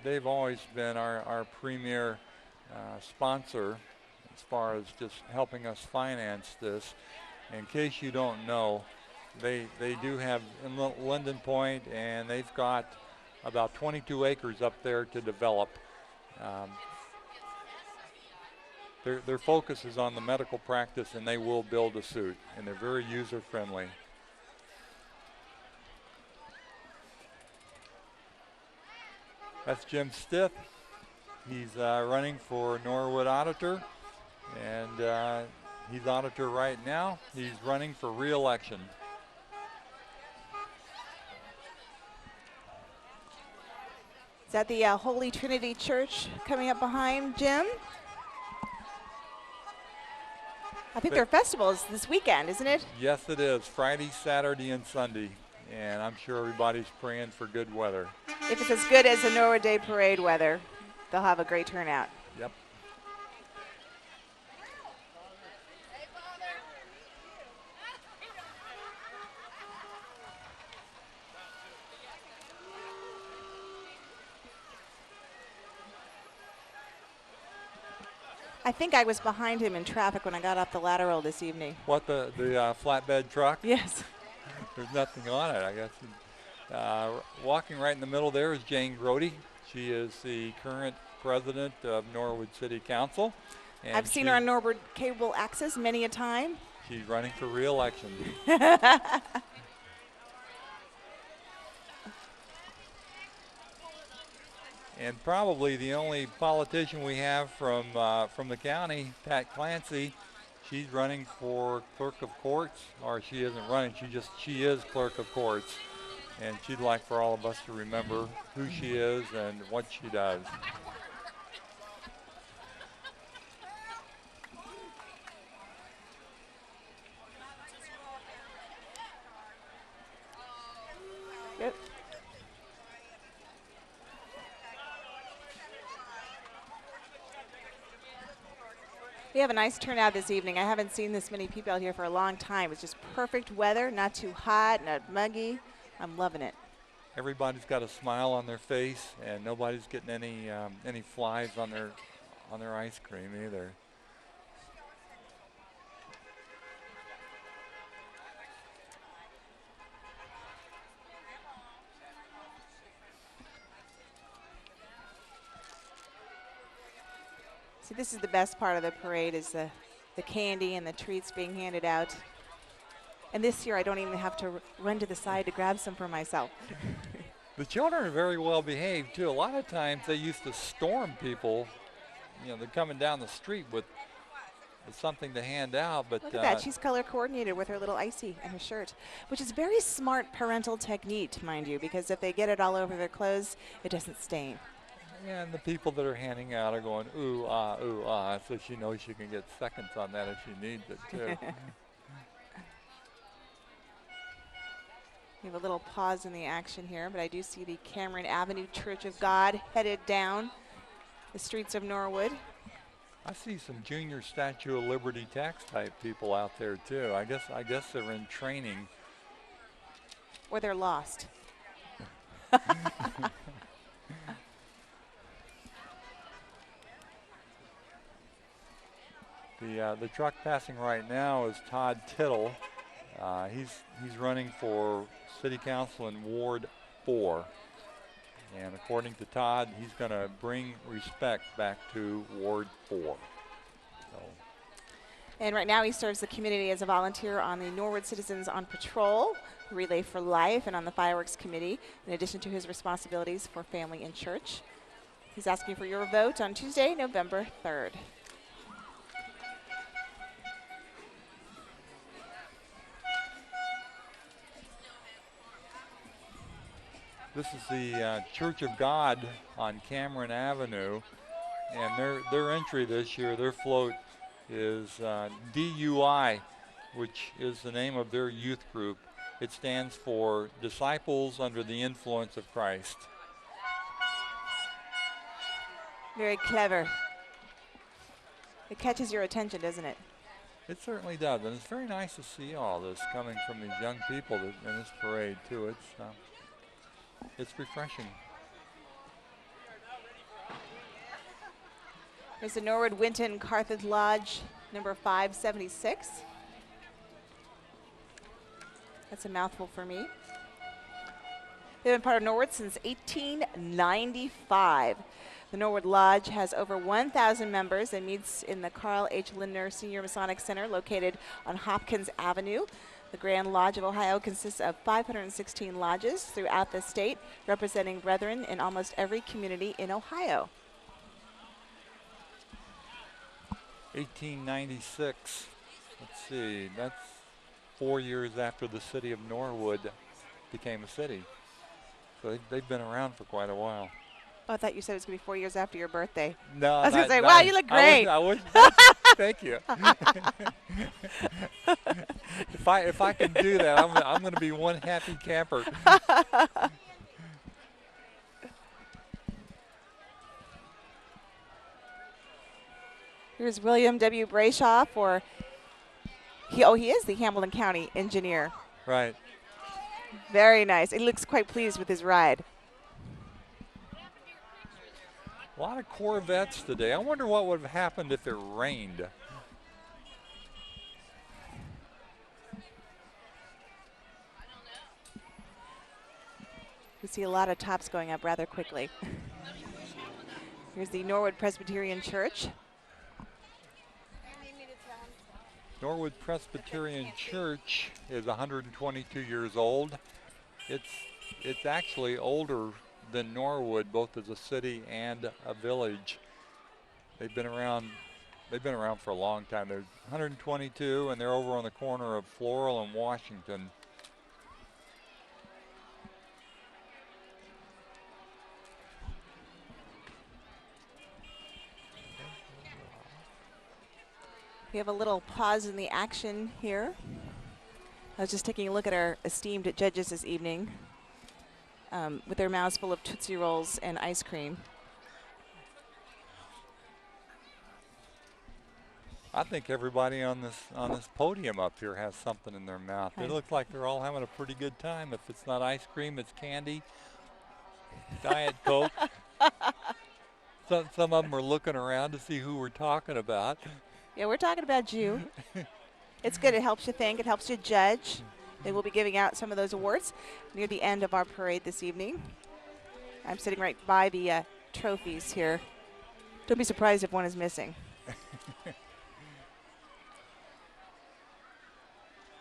they've always been our premier sponsor as far as just helping us finance this. In case you don't know, they do have in Linden Point, and they've got about 22 acres up there to develop. Their focus is on the medical practice, and they will build a suit, and they're very user-friendly. That's Jim Stith. He's running for Norwood Auditor, and he's auditor right now. He's running for re-election. Is that the Holy Trinity Church coming up behind Jim? I think their festival is this weekend, isn't it? Yes, it is. Friday, Saturday, and Sunday. And I'm sure everybody's praying for good weather. If it's as good as the Norwood Day Parade weather, they'll have a great turnout. Yep. I think I was behind him in traffic when I got off the lateral this evening. What, the flatbed truck? Yes. There's nothing on it, I guess. Walking right in the middle there is Jane Grody. She is the current president of Norwood City Council. And I've seen her on Norwood Cable Access many a time. She's running for re-election. And probably the only politician we have from the county, Pat Clancy. She's running for clerk of courts, or she isn't running. She is clerk of courts, and she'd like for all of us to remember who she is and what she does. Yep. We have a nice turnout this evening. I haven't seen this many people out here for a long time. It's just perfect weather, not too hot, not muggy. I'm loving it. Everybody's got a smile on their face, and nobody's getting any flies on their ice cream either. See, this is the best part of the parade, is the candy and the treats being handed out. And this year I don't even have to run to the side to grab some for myself. The children are very well behaved too. A lot of times they used to storm people. You know, they're coming down the street with something to hand out. But look at that, she's color coordinated with her little icy and her shirt, which is very smart parental technique, mind you, because if they get it all over their clothes, it doesn't stain. And the people that are handing out are going, ooh, ah, so she knows she can get seconds on that if she needs it, too. We have a little pause in the action here, but I do see the Cameron Avenue Church of God headed down the streets of Norwood. I see some junior Statue of Liberty tax type people out there, too. I guess they're in training. Or they're lost. The truck passing right now is Todd Tittle. He's running for City Council in Ward 4. And according to Todd, he's going to bring respect back to Ward 4. So. And right now he serves the community as a volunteer on the Norwood Citizens on Patrol, Relay for Life, and on the Fireworks Committee, in addition to his responsibilities for family and church. He's asking for your vote on Tuesday, November 3rd. This is the Church of God on Cameron Avenue, and their entry this year, their float is DUI, which is the name of their youth group. It stands for Disciples Under the Influence of Christ. Very clever. It catches your attention, doesn't it? It certainly does, and it's very nice to see all this coming from these young people in this parade too. It's refreshing. There's the Norwood Winton Carthage Lodge, number 576. That's a mouthful for me. They've been part of Norwood since 1895. The Norwood Lodge has over 1,000 members and meets in the Carl H. Lindner Senior Masonic Center located on Hopkins Avenue. The Grand Lodge of Ohio consists of 516 lodges throughout the state, representing brethren in almost every community in Ohio. 1896. Let's see, that's 4 years after the city of Norwood became a city. So they've been around for quite a while. Oh, I thought you said it was going to be 4 years after your birthday. No, I was going to say, wow, you look great. I wish thank you. If I can do that, I'm going to be one happy camper. Here's William W. Brayshaw for, he is the Hamilton County engineer. Right. Very nice. He looks quite pleased with his ride. A lot of Corvettes today. I wonder what would have happened if it rained. We see a lot of tops going up rather quickly. Here's the Norwood Presbyterian Church. Norwood Presbyterian Church is 122 years old. It's actually older than Norwood, both as a city and a village. They've been around for a long time. They're 122, and they're over on the corner of Floral and Washington. We have a little pause in the action here. I was just taking a look at our esteemed judges this evening with their mouths full of Tootsie Rolls and ice cream. I think everybody on this podium up here has something in their mouth. It looks like they're all having a pretty good time. If it's not ice cream, it's candy, Diet Coke. Some of them are looking around to see who we're talking about. Yeah, we're talking about you. It's good. It helps you think. It helps you judge. They will be giving out some of those awards near the end of our parade this evening. I'm sitting right by the trophies here. Don't be surprised if one is missing.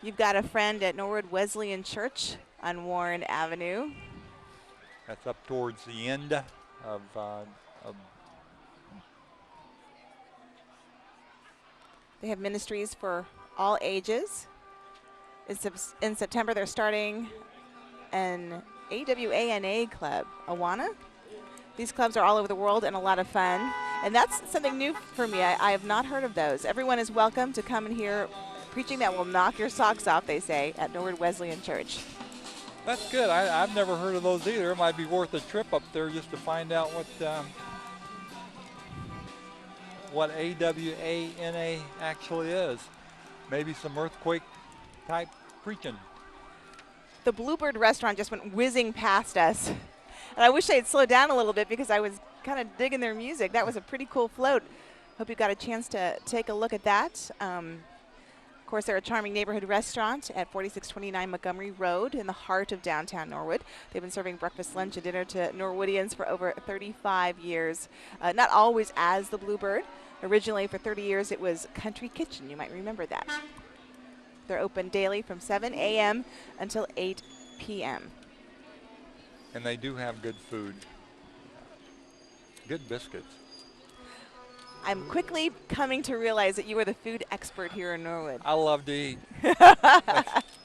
You've got a friend at Norwood Wesleyan Church on Warren Avenue. That's up towards the end of They have ministries for all ages. In September, they're starting an AWANA club, Awana. These clubs are all over the world and a lot of fun. And that's something new for me. I have not heard of those. Everyone is welcome to come and hear preaching that will knock your socks off, they say, at Norwood Wesleyan Church. That's good. I've never heard of those either. It might be worth a trip up there just to find out what AWANA actually is. Maybe some earthquake-type preaching. The Bluebird restaurant just went whizzing past us. And I wish they'd slow down a little bit because I was kind of digging their music. That was a pretty cool float. Hope you got a chance to take a look at that. Of course, they're a charming neighborhood restaurant at 4629 Montgomery Road in the heart of downtown Norwood. They've been serving breakfast, lunch, and dinner to Norwoodians for over 35 years. Not always as the Bluebird. Originally, for 30 years, it was Country Kitchen. You might remember that. They're open daily from 7 a.m. until 8 p.m. And they do have good food. Good biscuits. I'm quickly coming to realize that you are the food expert here in Norwood. I love to eat.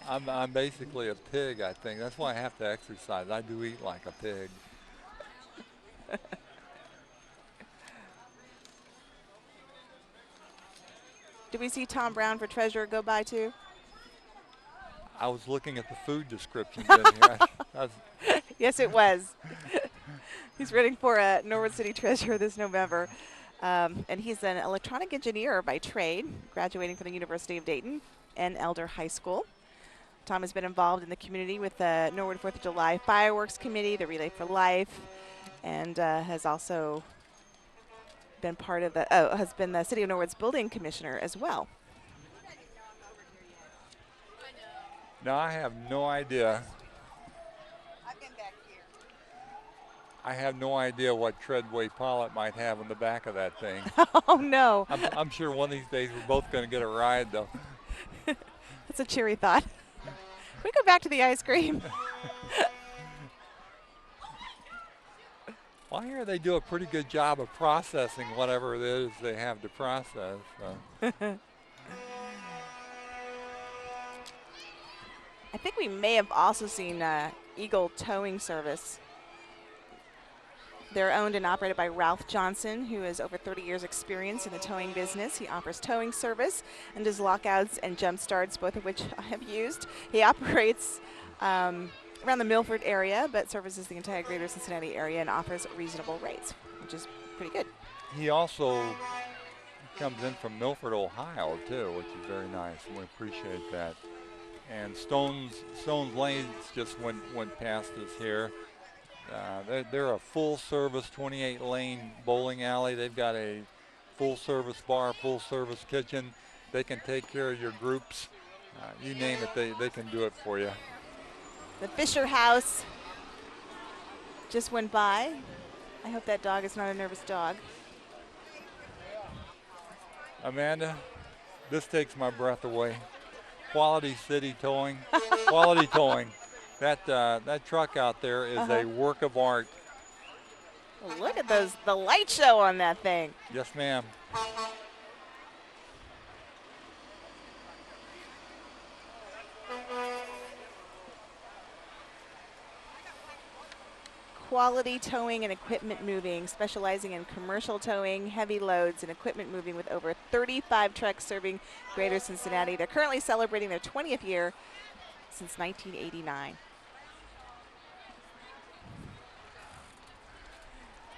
I'm basically a pig, I think. That's why I have to exercise. I do eat like a pig. Did we see Tom Brown for treasurer go by too? I was looking at the food descriptions in here. Yes, it was. He's running for Norwood City Treasurer this November. And he's an electronic engineer by trade, graduating from the University of Dayton and Elder High School. Tom has been involved in the community with the Norwood 4th of July Fireworks Committee, the Relay for Life, and has also been part of has been the City of Norwood's building commissioner as well. No, I have no idea. I've been back here. I have no idea what Treadway Pollitt might have in the back of that thing. Oh, no. I'm sure one of these days we're both going to get a ride, though. That's a cheery thought. We go back to the ice cream. Well, I hear they do a pretty good job of processing whatever it is they have to process. So. I think we may have also seen Eagle Towing Service. They're owned and operated by Ralph Johnson, who has over 30 years experience in the towing business. He offers towing service and does lockouts and jump starts, both of which I have used. He operates around the Milford area, but services the entire greater Cincinnati area and offers reasonable rates, which is pretty good. He also comes in from Milford, Ohio, too, which is very nice, and we appreciate that. And Stone's Lanes just went past us here. They're a full-service 28-lane bowling alley. They've got a full-service bar, full-service kitchen. They can take care of your groups. You name it, they can do it for you. The Fisher House just went by. I hope that dog is not a nervous dog. Amanda, this takes my breath away. Quality City Towing, Quality Towing. That truck out there is a work of art. Well, look at the light show on that thing. Yes, ma'am. Quality Towing and Equipment Moving, specializing in commercial towing, heavy loads, and equipment moving with over 35 trucks serving Greater Cincinnati. They're currently celebrating their 20th year since 1989.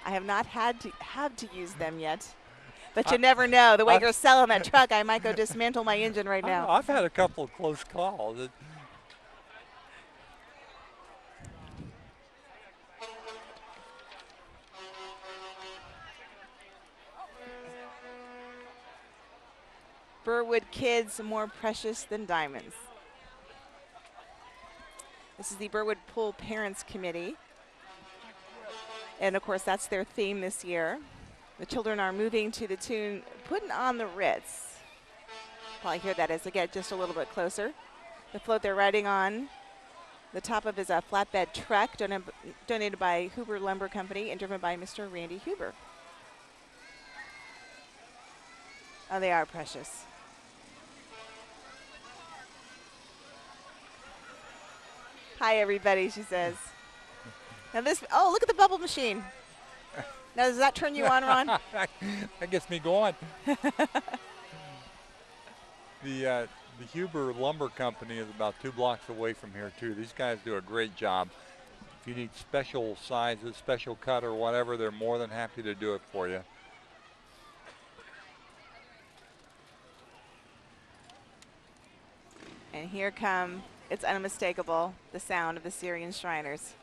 I have not had to use them yet, but you never know. The way you're selling that truck, I might go dismantle my engine right now. I've had a couple of close calls. Burwood kids more precious than diamonds. This is the Burwood Pool Parents Committee. And of course, that's their theme this year. The children are moving to the tune, Putting on the Ritz. Probably hear that as they get just a little bit closer. The float they're riding on, the top of is a flatbed truck donated by Huber Lumber Company and driven by Mr. Randy Huber. Oh, they are precious. Hi, everybody, she says. Now this, oh, look at the bubble machine. Now, does that turn you on, Ron? That gets me going. The Huber Lumber Company is about 2 blocks away from here, too. These guys do a great job. If you need special sizes, special cut or whatever, they're more than happy to do it for you. And here come, it's unmistakable, the sound of the Syrian Shriners.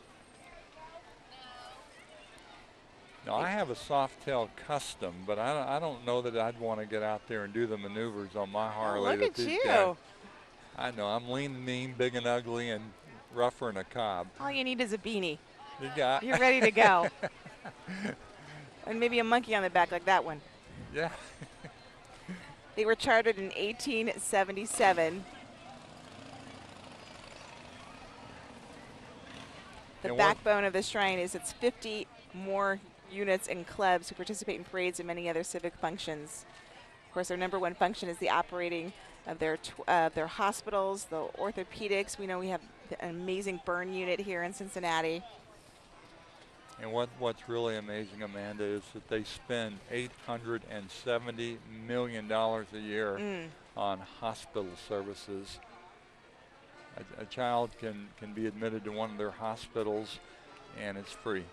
Now, I have a Softail Custom, but I don't know that I'd want to get out there and do the maneuvers on my Harley. Oh, look at you. Guys. I know, I'm lean and mean, big and ugly, and rougher than a cob. All you need is a beanie. You're ready to go. And maybe a monkey on the back like that one. Yeah. They were chartered in 1877. The backbone of the Shrine is its 50 more units and clubs who participate in parades and many other civic functions. Of course, their number one function is the operating of their hospitals, the orthopedics. We know we have an amazing burn unit here in Cincinnati. And what's really amazing, Amanda, is that they spend $870 million a year on hospital services. A child can be admitted to one of their hospitals, and it's free.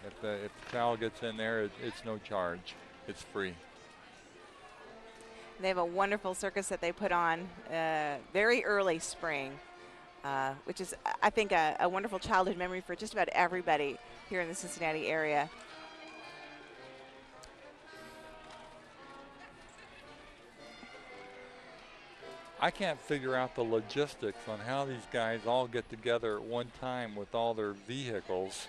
If the child gets in there, it's no charge. It's free. They have a wonderful circus that they put on very early spring, which is, I think, a wonderful childhood memory for just about everybody here in the Cincinnati area. I can't figure out the logistics on how these guys all get together at one time with all their vehicles.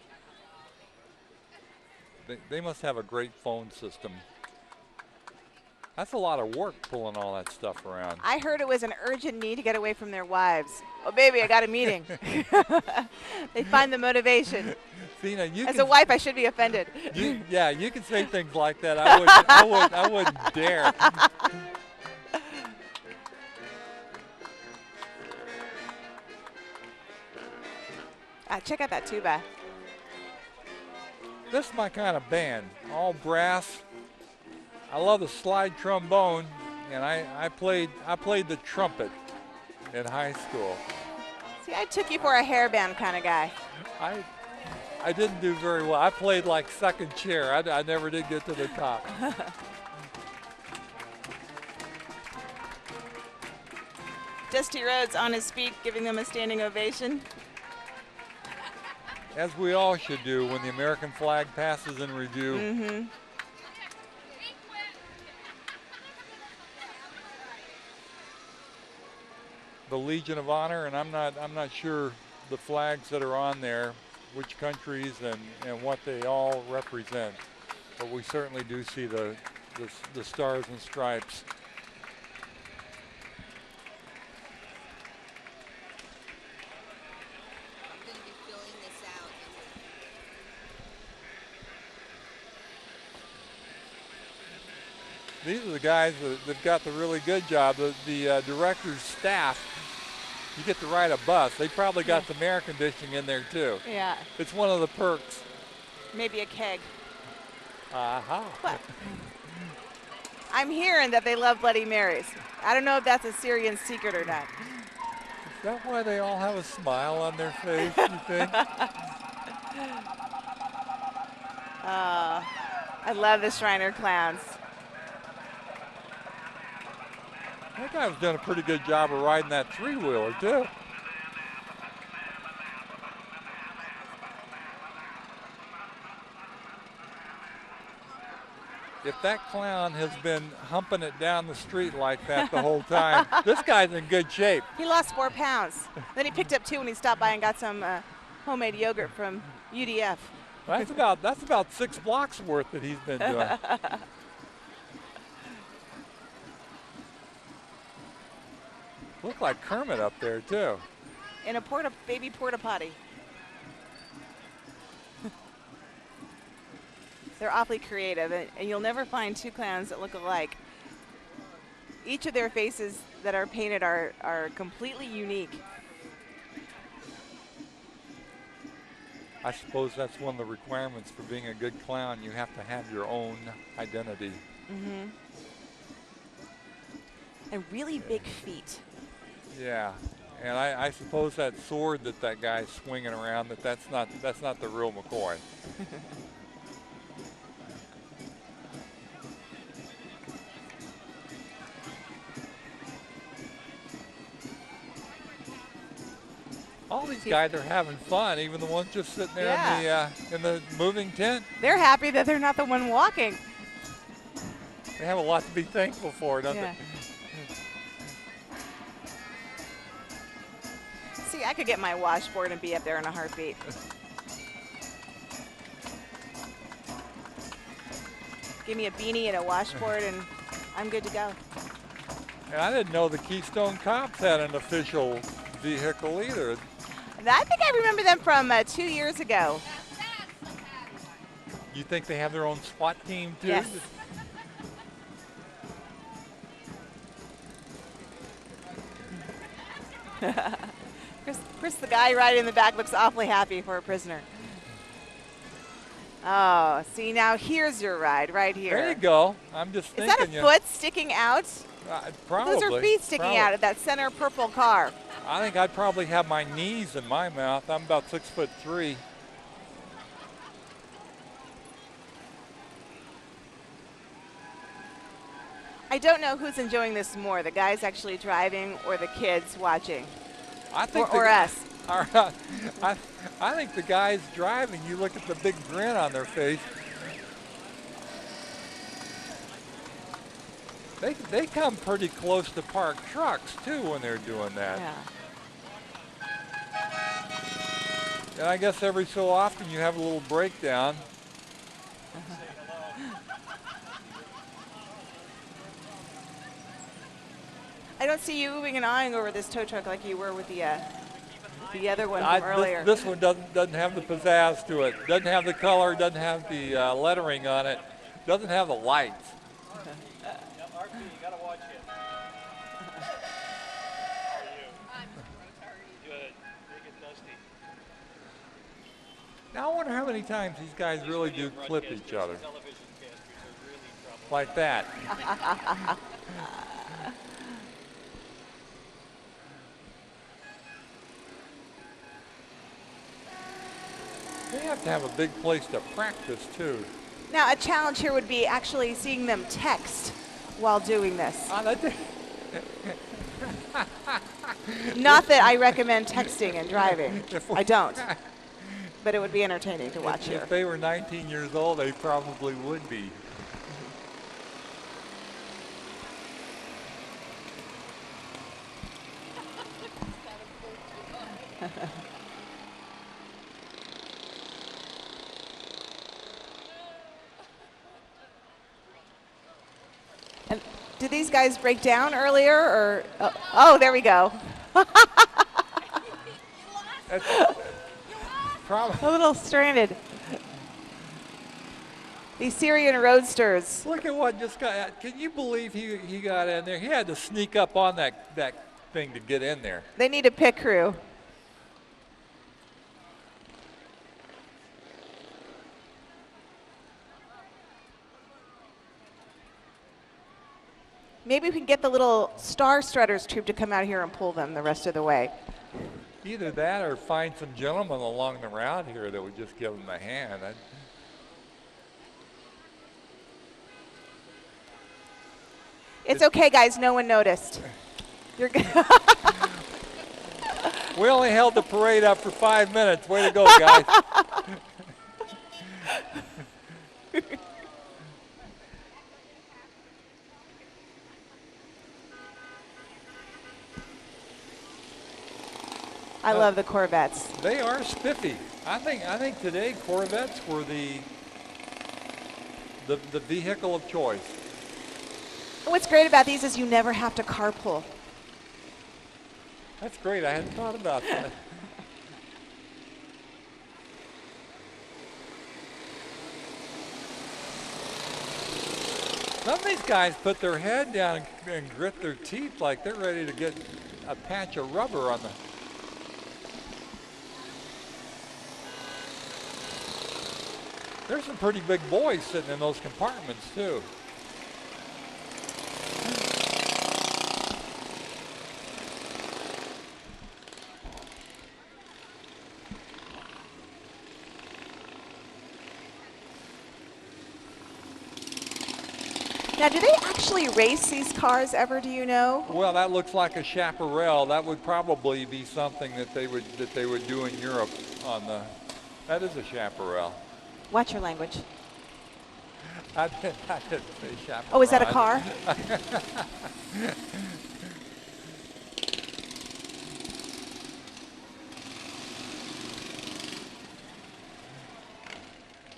They must have a great phone system. That's a lot of work pulling all that stuff around. I heard it was an urgent need to get away from their wives. Oh, baby, I got a meeting. They find the motivation. Fina, as a wife, I should be offended. Yeah, you can say things like that. I wouldn't dare. Check out that tuba. This is my kind of band, all brass. I love the slide trombone, and I played the trumpet in high school. See, I took you for a hairband kind of guy. I didn't do very well. I played like second chair. I never did get to the top. Dusty Rhodes on his feet, giving them a standing ovation. as we all should do when the American flag passes in review. Mm-hmm. The Legion of Honor, and I'm not sure the flags that are on there, which countries and what they all represent. But we certainly do see the stars and stripes. I'm going to be filling this out. These are the guys that've got the really good job. The director's staff, you get to ride a bus. They probably got some air conditioning in there too. Yeah. It's one of the perks. Maybe a keg. Aha. I'm hearing that they love Bloody Marys. I don't know if that's a Syrian secret or not. Is that why they all have a smile on their face, you think? I love the Shriner clowns. That guy was doing a pretty good job of riding that three-wheeler, too. If that clown has been humping it down the street like that the whole time, this guy's in good shape. He lost 4 pounds. Then he picked up 2 when he stopped by and got some homemade yogurt from UDF. That's about 6 blocks worth that he's been doing. Look like Kermit up there too. In a baby porta potty. They're awfully creative, and you'll never find 2 clowns that look alike. Each of their faces that are painted are completely unique. I suppose that's one of the requirements for being a good clown. You have to have your own identity. Mm-hmm. And really big feet. Yeah, and I suppose that sword that guy's swinging around, that's not the real McCoy. All these guys are having fun, even the ones just sitting there in the moving tent. They're happy that they're not the one walking. They have a lot to be thankful for, don't they? See, I could get my washboard and be up there in a heartbeat. Give me a beanie and a washboard and I'm good to go. And I didn't know the Keystone Cops had an official vehicle either. I think I remember them from 2 years ago. You think they have their own SWAT team too? Yes. Chris, the guy right in the back, looks awfully happy for a prisoner. Oh, see, now here's your ride right here. There you go. I'm just thinking. Is that a foot sticking out? Probably. Those are feet sticking out of that center purple car. I think I'd probably have my knees in my mouth. I'm about 6'3". I don't know who's enjoying this more, the guys actually driving or the kids watching. I think or us. I think the guys driving, you look at the big grin on their face. They come pretty close to parked trucks too when they're doing that. Yeah. And I guess every so often you have a little breakdown. I don't see you moving and eyeing over this tow truck like you were with the other one from earlier. This one doesn't have the pizzazz to it. Doesn't have the color. Doesn't have the lettering on it. Doesn't have the lights. RP, you gotta watch it. How are you? I'm retarded. Good. They get dusty. Now I wonder how many times these guys really do clip each other. Television casters are really trouble. Like that. They have to have a big place to practice too. Now, a challenge here would be actually seeing them text while doing this. Ah, Not that I recommend texting and driving. I don't. but it would be entertaining to watch here. If they were 19 years old, they probably would be. And did these guys break down earlier, or oh, there we go. That's probably. A little stranded. These Syrian roadsters. Look at what just got. Can you believe he got in there? He had to sneak up on that thing to get in there. They need a pit crew. Maybe we can get the little Star Strutters troop to come out here and pull them the rest of the way. Either that or find some gentlemen along the route here that would just give them a hand. It's okay, guys. No one noticed. You're good. We only held the parade up for 5 minutes. Way to go, guys. I love the Corvettes. They are spiffy. I think today Corvettes were the vehicle of choice. And what's great about these is you never have to carpool. That's great. I hadn't thought about that. Some of these guys put their head down and grit their teeth like they're ready to get a patch of rubber on the. There's some pretty big boys sitting in those compartments too. Now, do they actually race these cars ever, do you know? Well, that looks like a chaparral. That would probably be something that they would do in Europe on the. That is a chaparral. Watch your language. I didn't say chaparral. Oh, is that a car?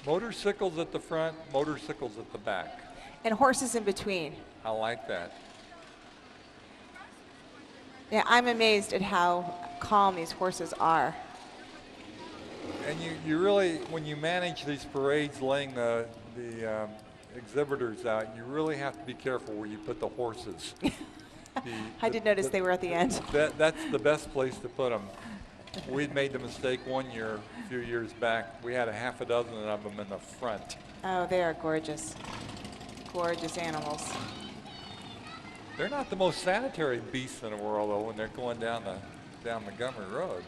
Motorcycles at the front, motorcycles at the back. And horses in between. I like that. Yeah, I'm amazed at how calm these horses are. And you really, when you manage these parades, laying the exhibitors out, you really have to be careful where you put the horses. I did notice they were at the end. That's the best place to put them. We'd made the mistake one year, a few years back. We had a half a dozen of them in the front. Oh, they are gorgeous. Gorgeous animals. They're not the most sanitary beasts in the world, though, when they're going down Montgomery Road.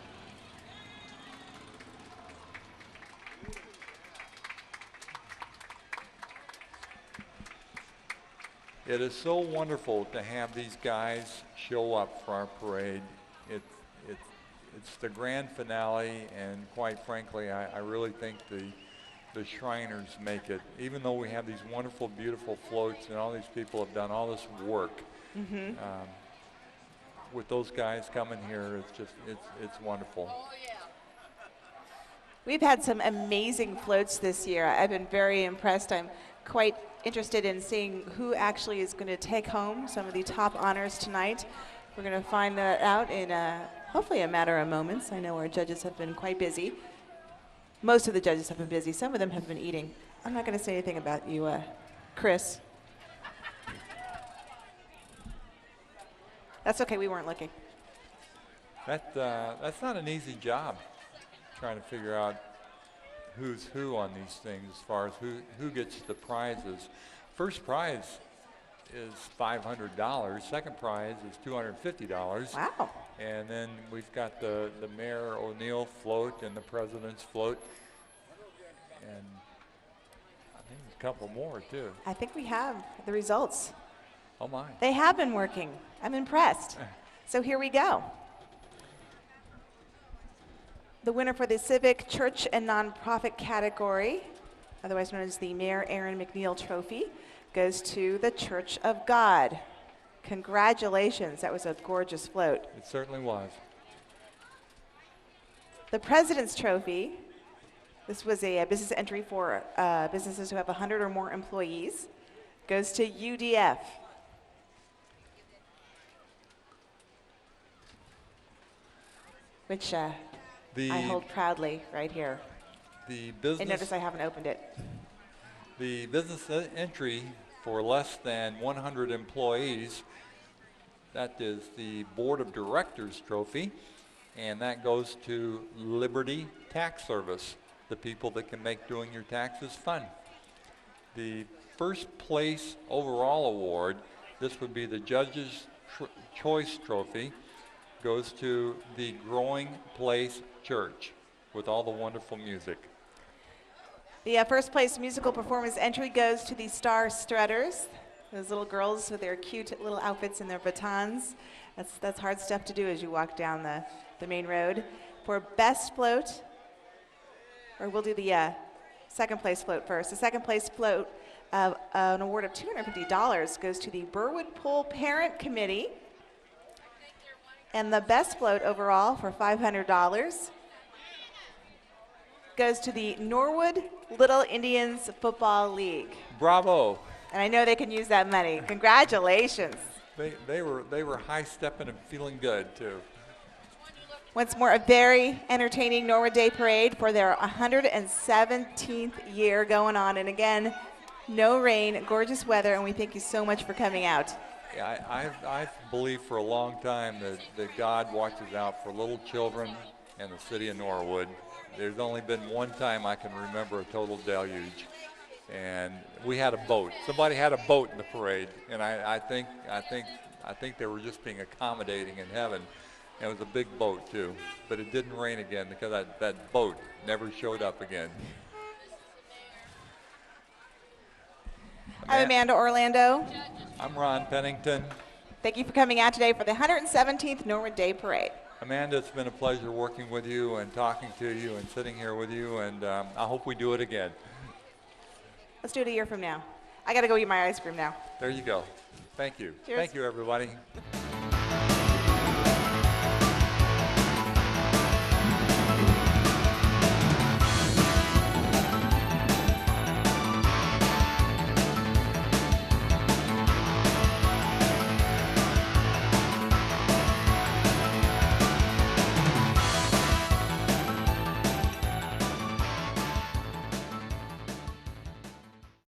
It is so wonderful to have these guys show up for our parade. It's the grand finale, and quite frankly, I really think the Shriners make it. Even though we have these wonderful, beautiful floats, and all these people have done all this work, with those guys coming here, it's wonderful. We've had some amazing floats this year. I've been very impressed. I'm quite interested in seeing who actually is going to take home some of the top honors tonight. We're going to find that out in hopefully a matter of moments. I know our judges have been quite busy. Most of the judges have been busy. Some of them have been eating. I'm not going to say anything about you, Chris. That's okay, we weren't looking. That's not an easy job, trying to figure out who's who on these things as far as who gets the prizes. First prize is $500. Second prize is $250. Wow. And then we've got the Mayor O'Neill float and the President's float. And I think there's a couple more too. I think we have the results. Oh my. They have been working. I'm impressed. So here we go. The winner for the Civic, Church, and Nonprofit category, otherwise known as the Mayor Aaron McNeil Trophy, goes to the Church of God. Congratulations, that was a gorgeous float. It certainly was. The President's Trophy, this was a business entry for businesses who have 100 or more employees, goes to UDF. Which I hold proudly right here. The And business, notice I haven't opened it. the business entry for less than 100 employees, that is the Board of Directors Trophy, and that goes to Liberty Tax Service, the people that can make doing your taxes fun. The first place overall award, this would be the Judge's Choice Trophy, goes to the Growing Place Church with all the wonderful music. The first place musical performance entry goes to the Star Strutters, those little girls with their cute little outfits and their batons. That's hard stuff to do as you walk down the main road. For best float, or we'll do the second place float first. The second place float, an award of $250 goes to the Burwood Pool Parent Committee. And the best float overall for $500 goes to the Norwood Little Indians Football League. Bravo. And I know they can use that money. Congratulations. They were high stepping and feeling good too. Once more, a very entertaining Norwood Day Parade for their 117th year going on. And again, no rain, gorgeous weather, and we thank you so much for coming out. Yeah, I've believed for a long time that God watches out for little children in the city of Norwood. There's only been one time I can remember a total deluge, and we had a boat. Somebody had a boat in the parade, and I think they were just being accommodating in heaven. It was a big boat too, but it didn't rain again because that boat never showed up again. I'm Amanda Orlando. I'm Ron Pennington. Thank you for coming out today for the 117th Norwood Day Parade. Amanda, it's been a pleasure working with you and talking to you and sitting here with you, and I hope we do it again. Let's do it a year from now. I got to go eat my ice cream now. There you go. Thank you. Cheers. Thank you, everybody.